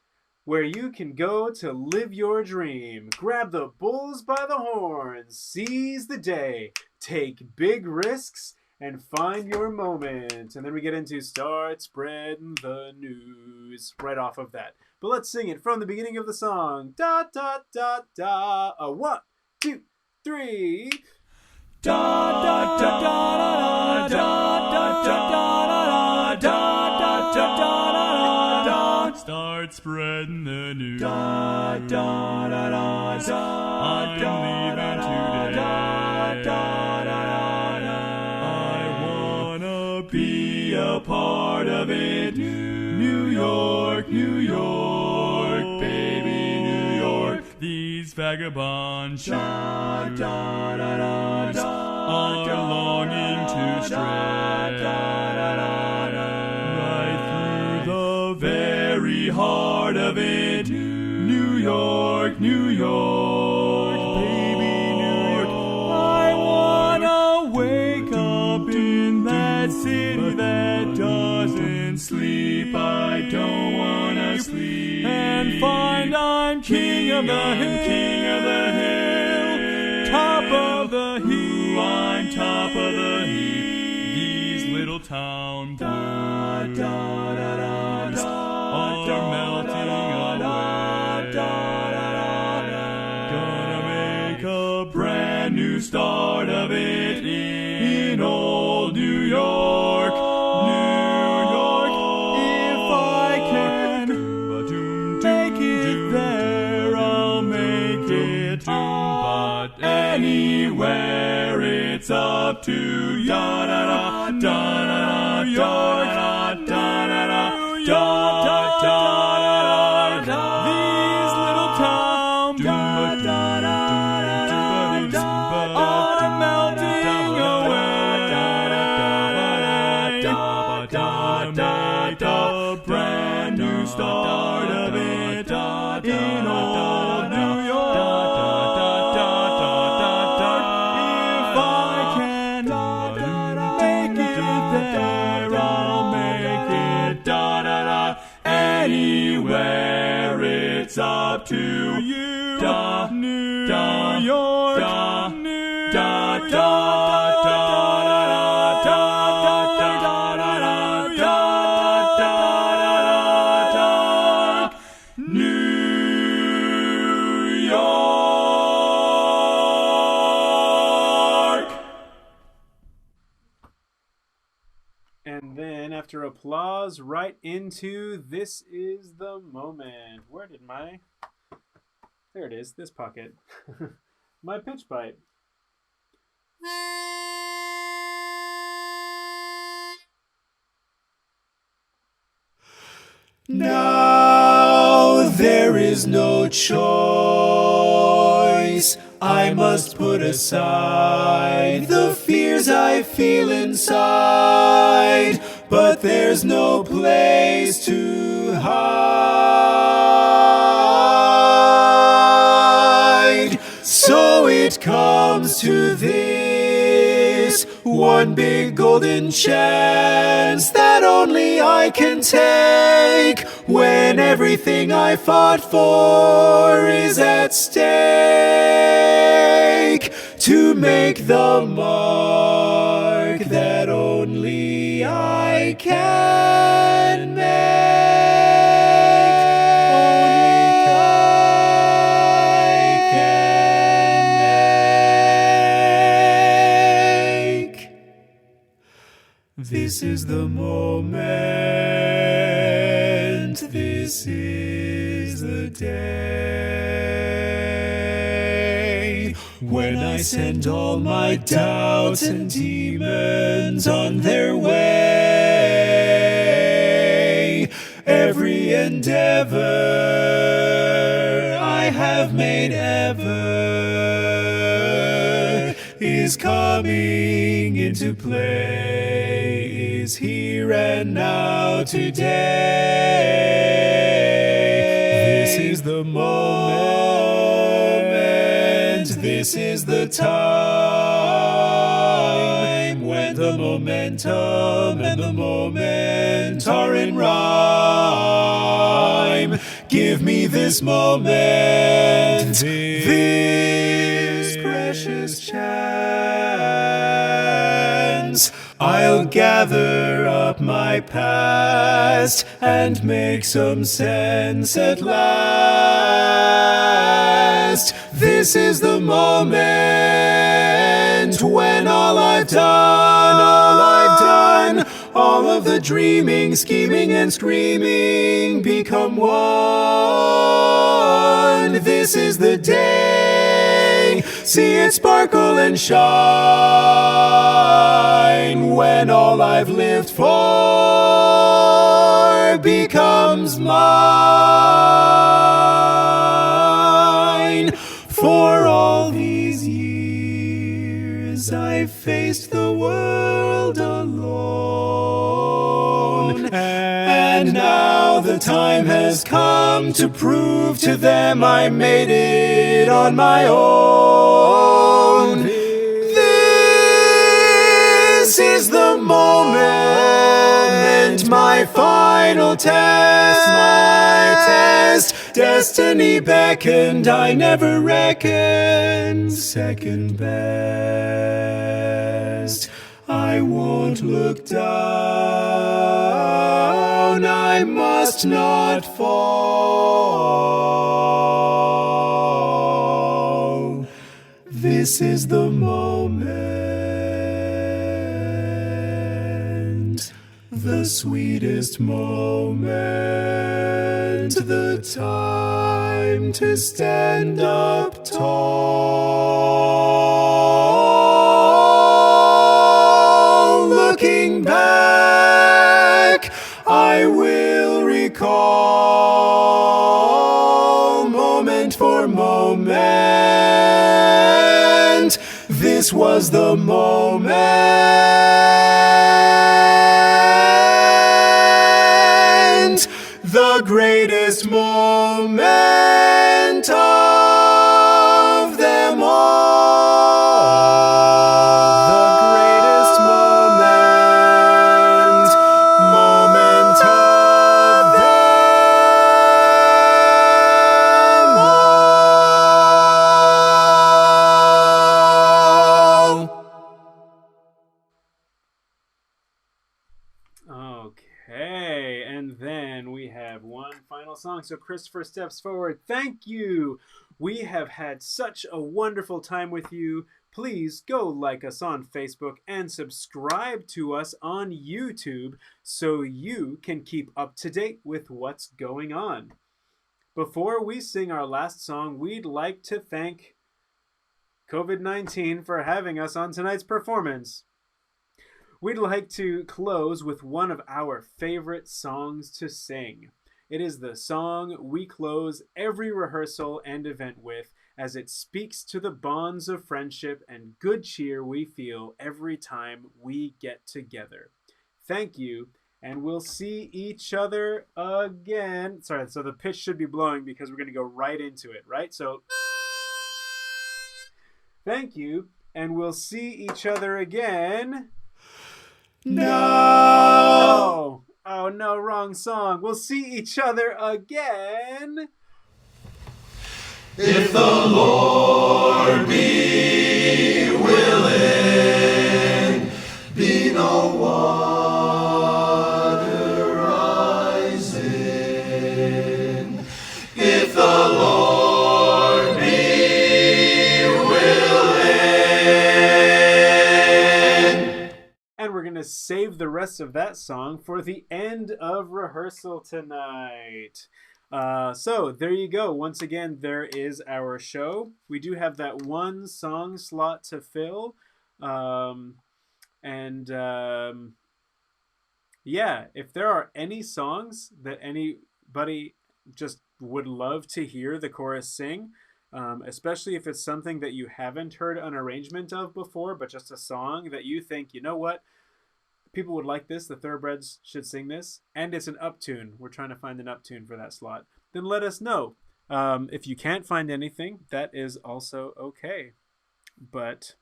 Where you can go to live your dream. Grab the bulls by the horns. Seize the day. Take big risks and find your moment. And then we get into start spreading the news right off of that. But let's sing it from the beginning of the song. Da da da da. 1, 2, 3. Da da da da da da da da da da da. Start spreading the news. Da da da da da. I'm leaving today. I wanna be a part of it. New York, New York, baby, New York. These vagabond shoes are longing to stray right through the very heart of it. New York, New York, baby, New York. I wanna wake up in that city that doesn't sleep. I don't wanna sleep and find I'm king of the hill, king of the hill, top of the heap. I'm top of the heap. These little town blues are melting away. Gonna make a brand new start of it in old New York. New York, if I can make it there, I'll make it. But anywhere it's up to you. Da da da da da da da da da da da da. These little towns are melting away. Make a brand new start of it in old New York. If I can make it there, I'll make it. Da da da. Anywhere it's up to you. Da New York. Da da da da da da da. New York. And then after applause, right into This Is the Moment. Where did my... There it is, this pocket. My pitch pipe. Now there is no choice. I must put aside the fears I feel inside, but there's no place to hide. So it comes to this one big golden chance that only I can take when everything I fought for is at stake, to make the mark that only I can make. Only I can make. This is the moment. This is the day when I send all my doubts and demons on their way. every endeavor I have made ever is coming into play, is here and now today. This is the moment, this is the time when the momentum and the moment are in rhyme. Give me this moment, this precious chance. I'll gather up my past and make some sense at last. This is the moment when all I've done, all of the dreaming, scheming, and screaming become one. This is the day, see it sparkle and shine, when all I've lived for becomes mine. For all these years I've faced the world alone, and now the time has come to prove to them I made it on my own. This is the moment, my final test, my test. Destiny beckoned, I never reckoned second best. I won't look down, I must not fall. This is the moment, the sweetest moment, the time to stand up tall. Looking back, I will recall moment for moment. This was the moment, the greatest moment of them all. The greatest moment, moment of them all. Okay, and then we have one final song. So Christopher steps forward. Thank you. We have had such a wonderful time with you. Please go like us on Facebook and subscribe to us on YouTube so you can keep up to date with what's going on. Before we sing our last song, we'd like to thank COVID-19 for having us on tonight's performance. We'd like to close with one of our favorite songs to sing. It is the song we close every rehearsal and event with, as it speaks to the bonds of friendship and good cheer we feel every time we get together. Thank you, and we'll see each other again. Sorry, so the pitch should be blowing because we're going to go right into it, right? So, thank you, and we'll see each other again. No! Oh no, wrong song. We'll see each other again. If the Lord be willing, be no water rising. If the Lord be willing. And we're going to save the rest of that song for the end of rehearsal tonight. So there you go. Once again, there is our show. We do have that one song slot to fill. yeah, if there are any songs that anybody just would love to hear the chorus sing, especially if it's something that you haven't heard an arrangement of before, but just a song that you think, you know what, people would like this, the Thoroughbreds should sing this, and it's an uptune. We're trying to find an uptune for that slot. Then let us know. If you can't find anything, that is also okay. But,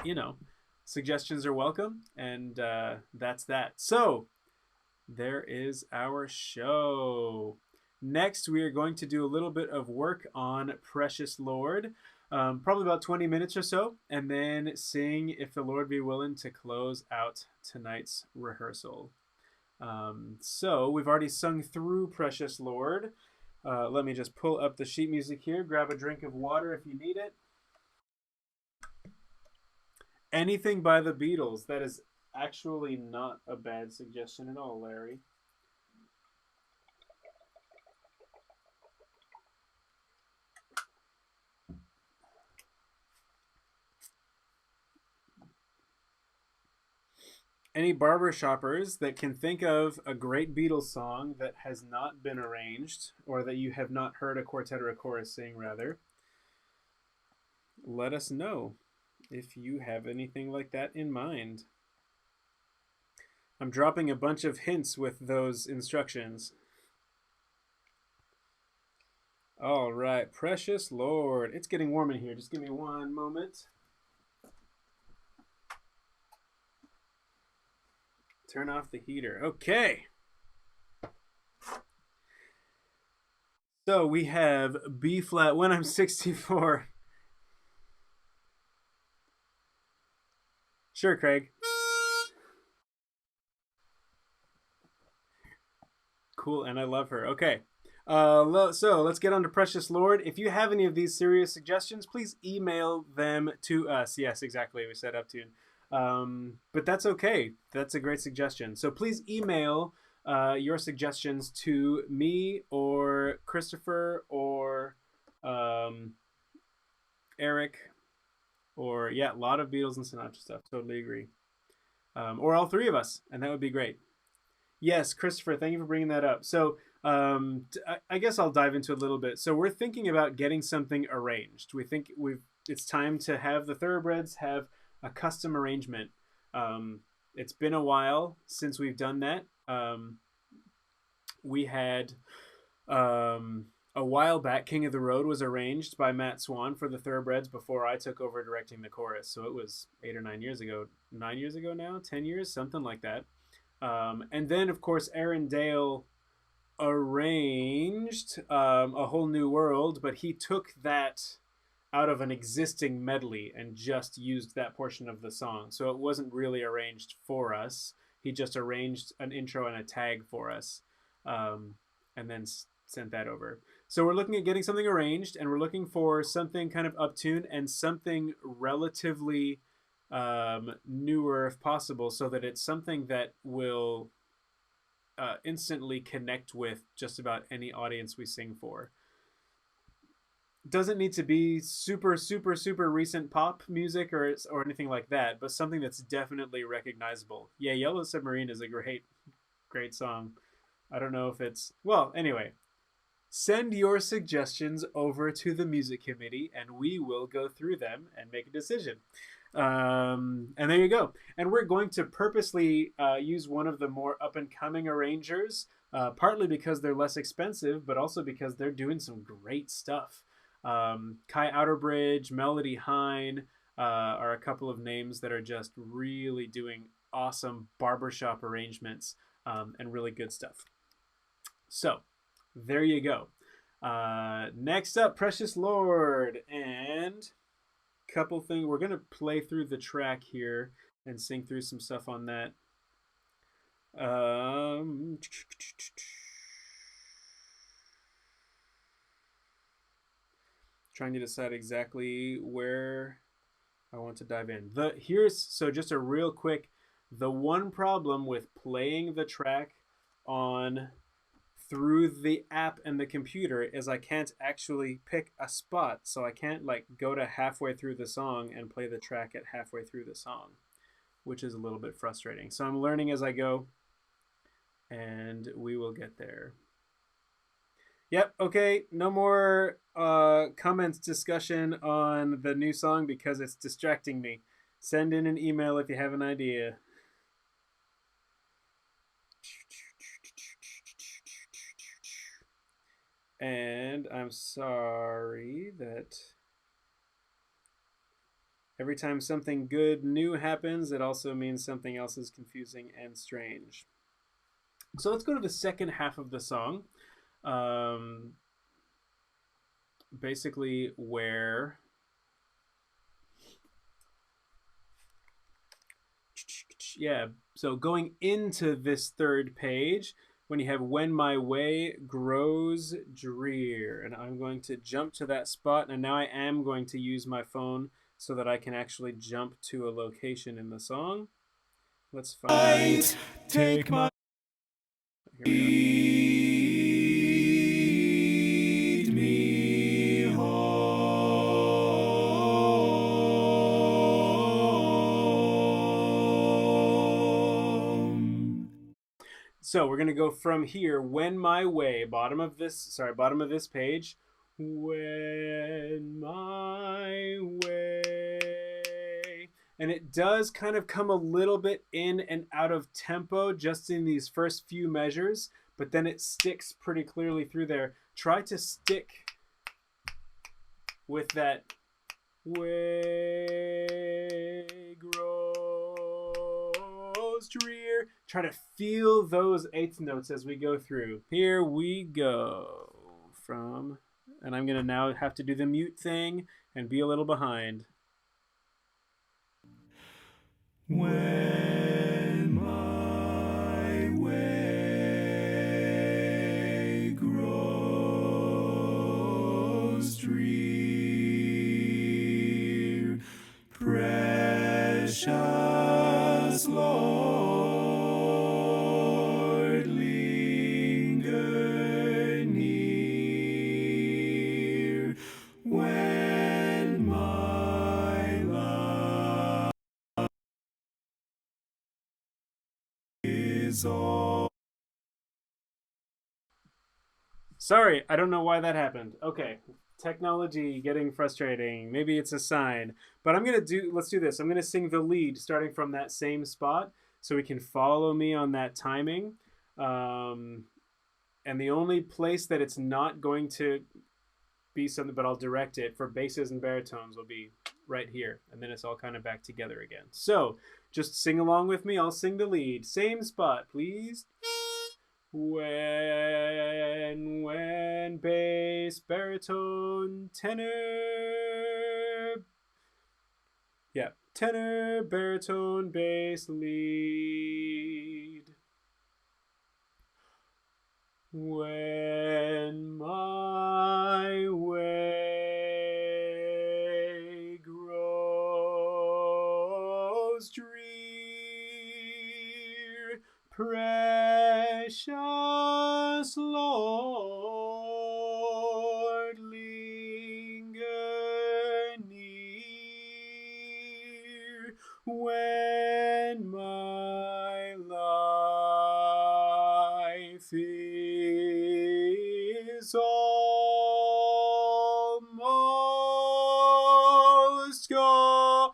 you know, suggestions are welcome, and that's that. So, there is our show. Next, we are going to do a little bit of work on Precious Lord, probably about 20 minutes or so, and then sing If the Lord Be Willing to close out tonight's rehearsal. So we've already sung through Precious Lord. Let me just pull up the sheet music here, grab a drink of water if you need it. Anything by the Beatles. That is actually not a bad suggestion at all, Larry. Any barber shoppers that can think of a great Beatles song that has not been arranged, or that you have not heard a quartet or a chorus sing, rather, let us know if you have anything like that in mind. I'm dropping a bunch of hints with those instructions. All right, Precious Lord. It's getting warm in here. Just give me one moment. Turn off the heater. Okay. So we have B flat when I'm 64. Sure, Craig. Cool, and I love her. Okay. So let's get on to Precious Lord. If you have any of these serious suggestions, please email them to us. Yes, exactly. We said uptune. But that's okay. That's a great suggestion. So please email your suggestions to me or Christopher or Eric or, yeah, a lot of Beatles and Sinatra stuff. Totally agree. Or all three of us, and that would be great. Yes, Christopher, thank you for bringing that up. So I guess I'll dive into it a little bit. So we're thinking about getting something arranged. We think it's time to have the Thoroughbreds have a custom arrangement. It's been a while since we've done that. We had a while back, King of the Road was arranged by Matt Swan for the Thoroughbreds before I took over directing the chorus. So it was 8 or 9 years ago. 9 years ago now? 10 years? Something like that. And then, of course, Aaron Dale arranged A Whole New World, but he took that out of an existing medley and just used that portion of the song. So it wasn't really arranged for us. He just arranged an intro and a tag for us, and then sent that over. So we're looking at getting something arranged, and we're looking for something kind of uptune and something relatively newer if possible, so that it's something that will instantly connect with just about any audience we sing for. Doesn't need to be super recent pop music or anything like that, but something that's definitely recognizable. Yeah, Yellow Submarine is a great song. I don't know if it's, well, anyway, send your suggestions over to the music committee and we will go through them and make a decision. And there you go. And we're going to purposely use one of the more up-and-coming arrangers, partly because they're less expensive, but also because they're doing some great stuff. Kai Outerbridge, Melody Hine are a couple of names that are just really doing awesome barbershop arrangements and really good stuff. So, there you go. Next up, Precious Lord, and couple things. We're going to play through the track here and sing through some stuff on that. Trying to decide exactly where I want to dive in. So just a real quick, the one problem with playing the track on through the app and the computer is I can't actually pick a spot. So I can't like go to halfway through the song and play the track at halfway through the song, which is a little bit frustrating. So I'm learning as I go. and we will get there. Yep, okay, no more comments, discussion on the new song because it's distracting me. Send in an email if you have an idea. And I'm sorry that every time something good new happens, it also means something else is confusing and strange. So let's go to the second half of the song. Basically where so going into this third page, when you have when my way grows drear, and I'm going to jump to that spot, and now I am going to use my phone so that I can actually jump to a location in the song. Let's find Take my here we are. lead me home. So we're gonna go from here. When my way, bottom of this page. When my way, and it does kind of come a little bit in and out of tempo just in these first few measures, but then it sticks pretty clearly through there. Try to stick with that way grows drear. Try to feel those eighth notes as we go through. Here we go. And I'm going to now have to do the mute thing and be a little behind. When my way grows drear, precious Lord, linger near. When my love is all. Sorry, I don't know why that happened. Okay, technology getting frustrating. Maybe it's a sign. But let's do this. I'm gonna sing the lead starting from that same spot so we can follow me on that timing. And the only place that it's not going to be something, but I'll direct it for basses and baritones will be right here. And then it's all kind of back together again. So just sing along with me. I'll sing the lead. Same spot, please. When, bass, baritone, tenor. Yeah, tenor, baritone, bass, lead. When my way grows drear, precious Lord, linger near. When my life is almost gone,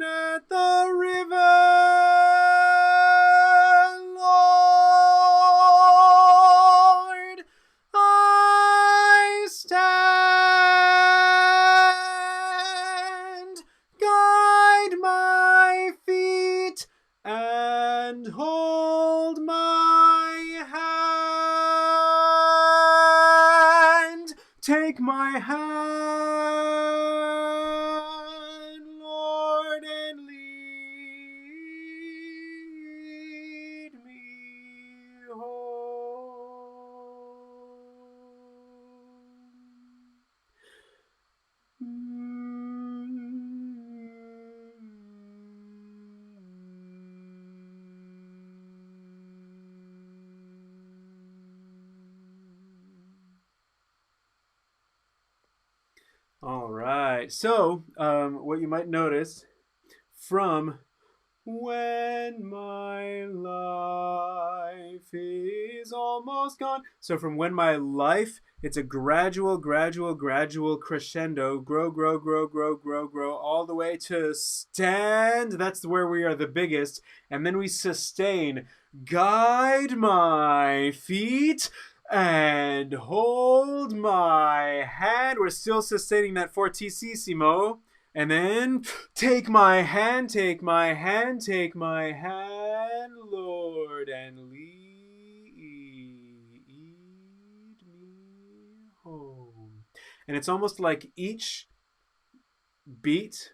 at the river, Lord, I stand. Guide my feet and hold my hand. Take my hand, Lord, and lead me home. All right. So, what you might notice from when my life is almost gone. So, from when my life, it's a gradual, gradual, gradual crescendo, grow, all the way to stand. That's where we are the biggest. And then we sustain, guide my feet and hold my hand. We're still sustaining that fortissimo. And then take my hand, take my hand, take my hand, Lord, and lead me home. And it's almost like each beat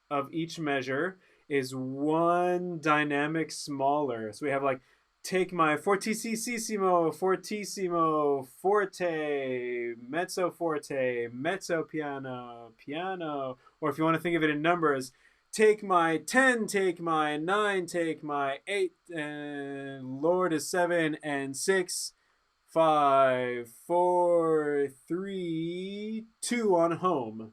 of each measure is one dynamic smaller. So we have like take my fortissimo, fortissimo, forte, mezzo forte, mezzo piano, piano. Or if you want to think of it in numbers, take my 10, take my 9, take my 8, and Lord is 7 and 6, 5, 4, 3, 2 on home.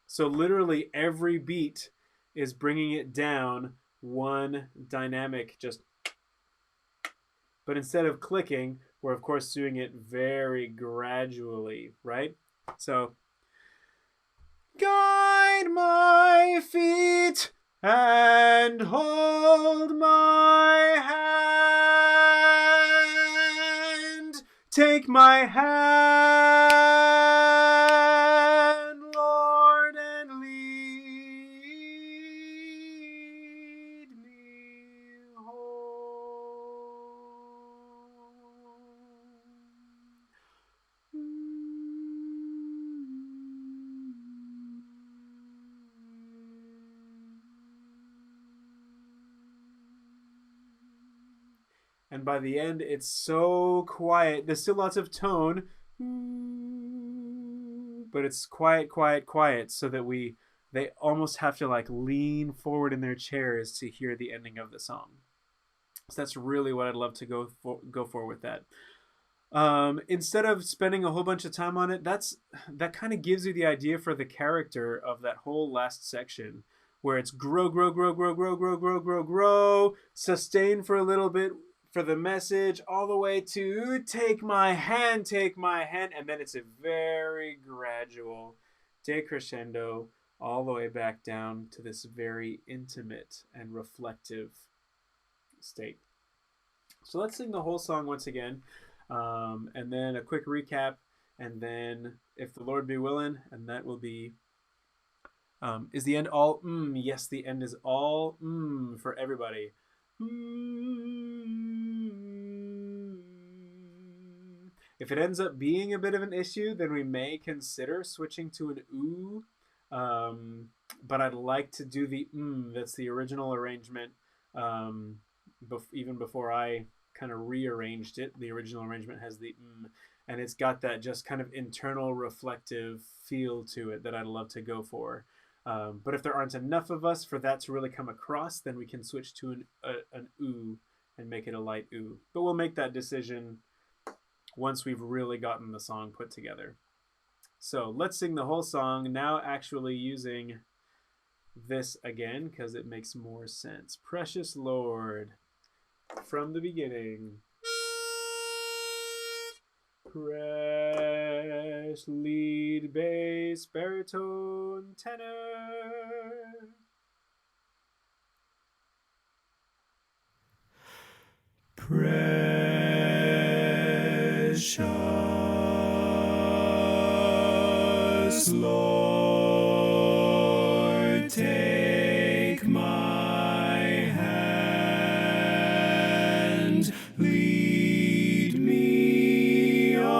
So literally every beat is bringing it down one dynamic, just. But instead of clicking, we're of course doing it very gradually, right? So, guide my feet and hold my hand. Take my hand, Lord, and lead me home. And by the end, it's so quiet. There's still lots of tone, but it's quiet, quiet, quiet, so that they almost have to like lean forward in their chairs to hear the ending of the song. So that's really what I'd love to go for with that. Instead of spending a whole bunch of time on it, that kind of gives you the idea for the character of that whole last section, where it's grow, grow, grow, grow, grow, grow, grow, grow, grow, sustain for a little bit for the message, all the way to take my hand, and then it's a very gradual decrescendo all the way back down to this very intimate and reflective state. So let's sing the whole song once again, and then a quick recap, and then if the Lord be willing, and that will be, is the end all yes, the end is all for everybody. If it ends up being a bit of an issue, then we may consider switching to an ooh, but I'd like to do the that's the original arrangement, even before I kind of rearranged it. The original arrangement has the and it's got that just kind of internal reflective feel to it that I'd love to go for. But if there aren't enough of us for that to really come across, then we can switch to an ooh and make it a light ooh. But we'll make that decision once we've really gotten the song put together. So let's sing the whole song, now actually using this again because it makes more sense. Precious Lord, from the beginning. Press, lead, bass, baritone, tenor. Precious Lord, take my hand, lead me on,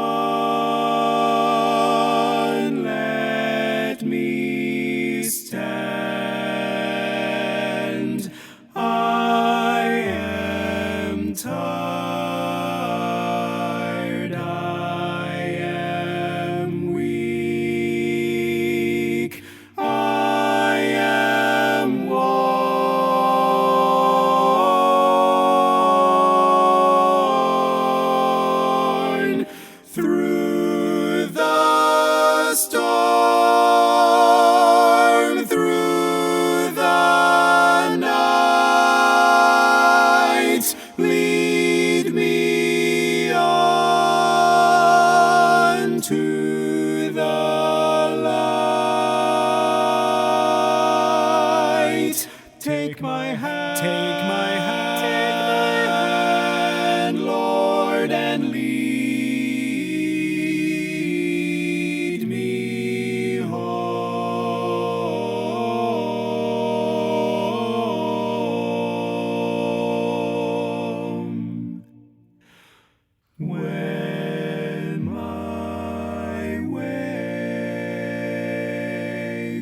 let me stand. I am tired, I am weak, I am to the light. Take my hand, Lord, and lead me home. When my way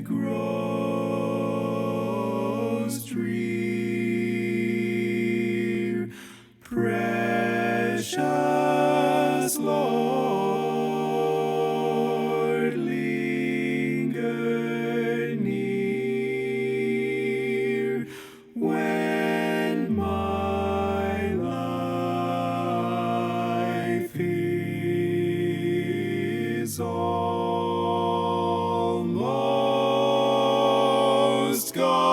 grows drear, precious Lord, linger near. When my life is almost gone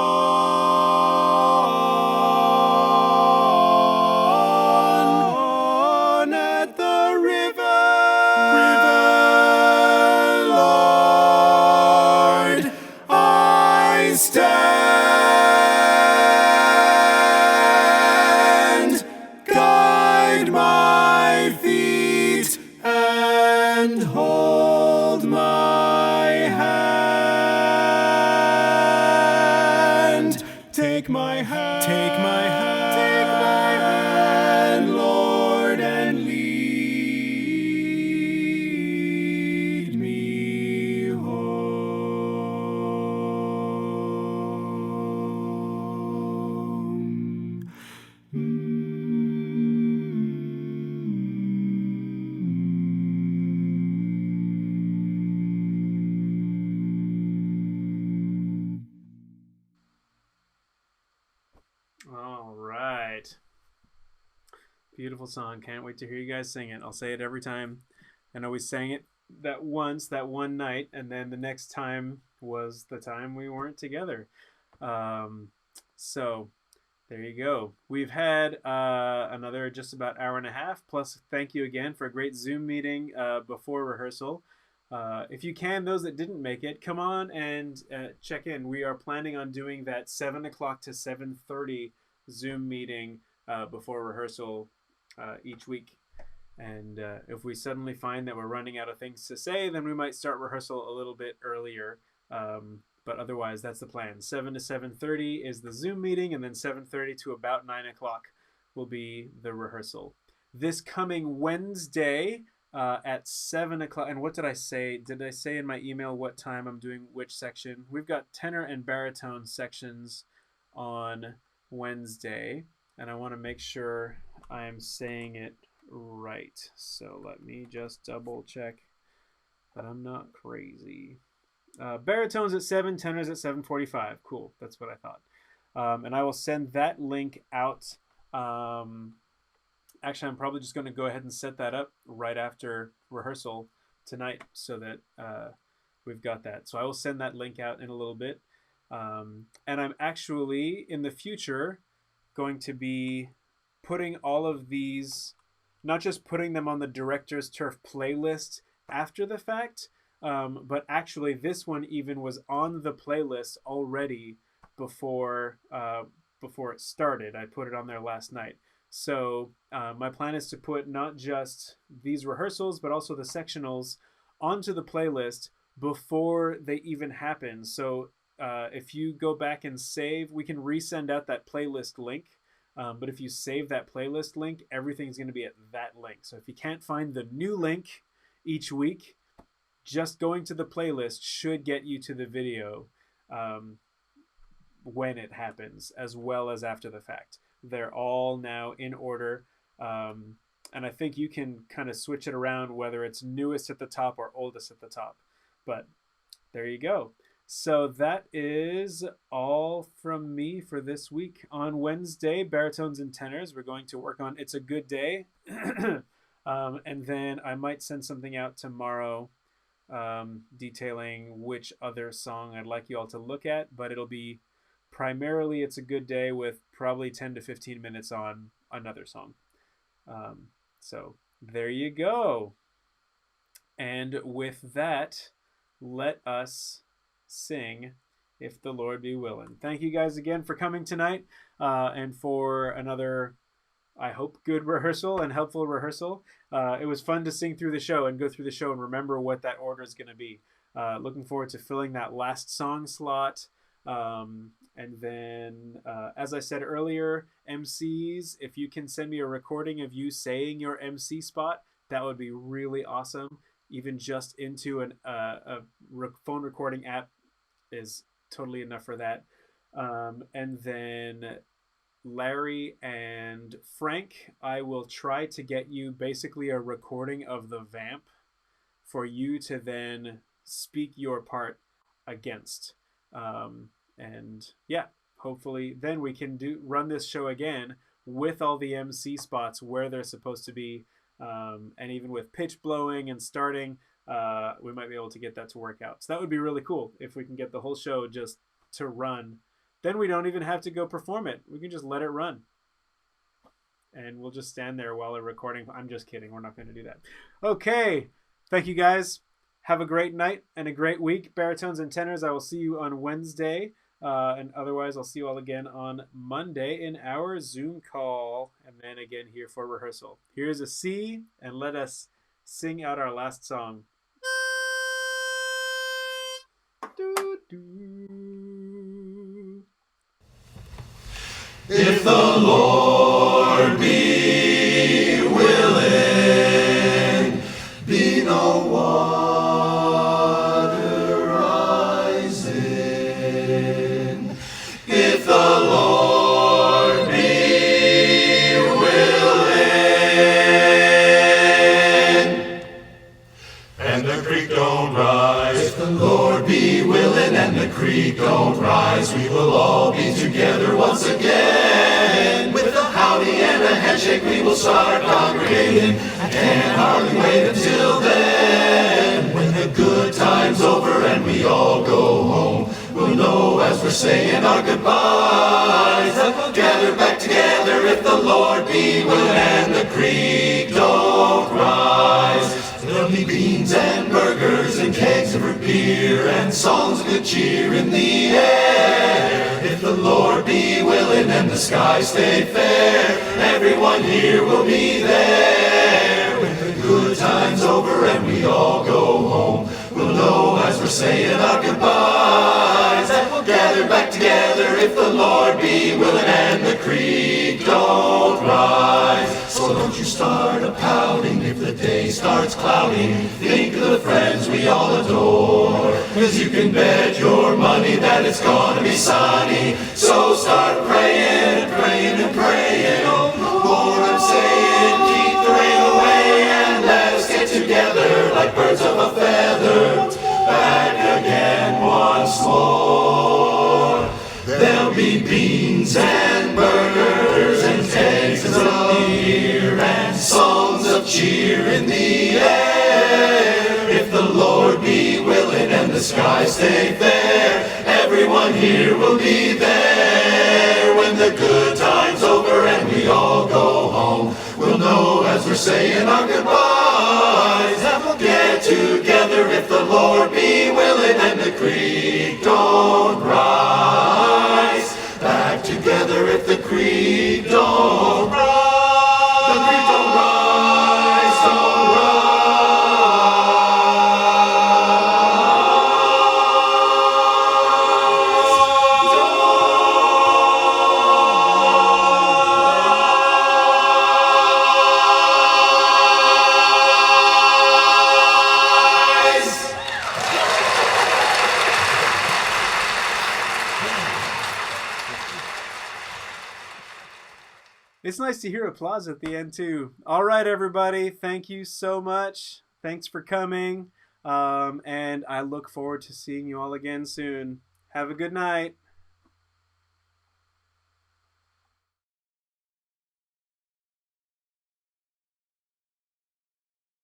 at the river, Lord, I stand. Guide my feet and hold my hand. Take my hand, Lord, and lead me home. All right. Beautiful song. Can't wait to hear you guys sing it. I'll say it every time. I know we sang it that one night, and then the next time was the time we weren't together. So there you go. We've had another just about hour and a half. Plus, thank you again for a great Zoom meeting before rehearsal. If you can, those that didn't make it, come on and check in. We are planning on doing that 7 o'clock to 7:30 Zoom meeting before rehearsal each week. And if we suddenly find that we're running out of things to say, then we might start rehearsal a little bit earlier. But otherwise, that's the plan. 7 to 7:30 is the Zoom meeting, and then 7:30 to about 9 o'clock will be the rehearsal. This coming Wednesday at 7 o'clock, and what did I say? Did I say in my email what time I'm doing which section? We've got tenor and baritone sections on Wednesday, and I want to make sure I'm saying it right. So let me just double check that I'm not crazy. Baritones at 7, tenors at 7:45. Cool, that's what I thought. And I will send that link out. Actually, I'm probably just going to go ahead and set that up right after rehearsal tonight so that we've got that. So I will send that link out in a little bit. And I'm actually, in the future, going to be putting all of these, not just putting them on the Director's Turf playlist after the fact, but actually this one even was on the playlist already before it started. I put it on there last night. So my plan is to put not just these rehearsals, but also the sectionals onto the playlist before they even happen. So if you go back and save, we can resend out that playlist link. But if you save that playlist link, everything's going to be at that link. So if you can't find the new link each week, just going to the playlist should get you to the video when it happens, as well as after the fact. They're all now in order. And I think you can kind of switch it around, whether it's newest at the top or oldest at the top. But there you go. So that is all from me for this week. On Wednesday, baritones and tenors, we're going to work on It's a Good Day. And then I might send something out tomorrow detailing which other song I'd like you all to look at, but it'll be primarily It's a Good Day with probably 10 to 15 minutes on another song. So there you go. And with that, let us sing If the Lord Be Willing. Thank you guys again for coming tonight and for another, I hope, good rehearsal and helpful rehearsal. It was fun to sing through the show and go through the show and remember what that order is going to be. Looking forward to filling that last song slot. And then, as I said earlier, MCs, if you can send me a recording of you saying your MC spot, that would be really awesome. Even just into a phone recording app is totally enough for that. And then Larry and Frank, I will try to get you basically a recording of the vamp for you to then speak your part against. And yeah, hopefully then we can run this show again with all the MC spots where they're supposed to be. And even with pitch blowing and starting, we might be able to get that to work out. So that would be really cool if we can get the whole show just to run. Then we don't even have to go perform it. We can just let it run. And we'll just stand there while they're recording. I'm just kidding. We're not going to do that. Okay. Thank you guys. Have a great night and a great week. Baritones and tenors, I will see you on Wednesday. And otherwise, I'll see you all again on Monday in our Zoom call. And then again here for rehearsal. Here's a C, and let us sing out our last song. If the Lord be willing, be no water rising. If the Lord be willing, and the creek don't rise. If the Lord be willing and the creek don't rise, we will all be together once again. With a howdy and a handshake we will start congregating, and can't hardly wait until then. When the good time's over and we all go home, we'll know as we're saying our goodbyes that we'll gather back together if the Lord be willing and the creek don't rise. There'll be beans and burgers and kegs of root beer and songs of good cheer in the air. If the Lord be willing and the skies stay fair, everyone here will be there. When the good time's over and we all go home, we'll know as we're saying our goodbyes that we'll gather back together if the Lord be willing and the creek don't rise. So don't you start a-pouting if the day starts clouding. Think of the friends we all adore, 'cause you can bet your money that it's gonna be sunny. So start praying, praying and praying. Oh Lord, I'm saying, keep the rain away and let us get together like birds of a feather. Back again once more. There'll be beans and burgers and kegs of beer and songs of cheer in the air. If the Lord be willing and the skies stay fair, everyone here will be there. When the good time's over and we all go home, we'll know as we're saying our goodbyes that we'll get together if the Lord be willing and the creek don't rise. Back together if the creek don't rise. The creek don't rise, don't rise. It's nice to hear applause at the end too. All right, everybody. Thank you so much. Thanks for coming. And I look forward to seeing you all again soon. Have a good night.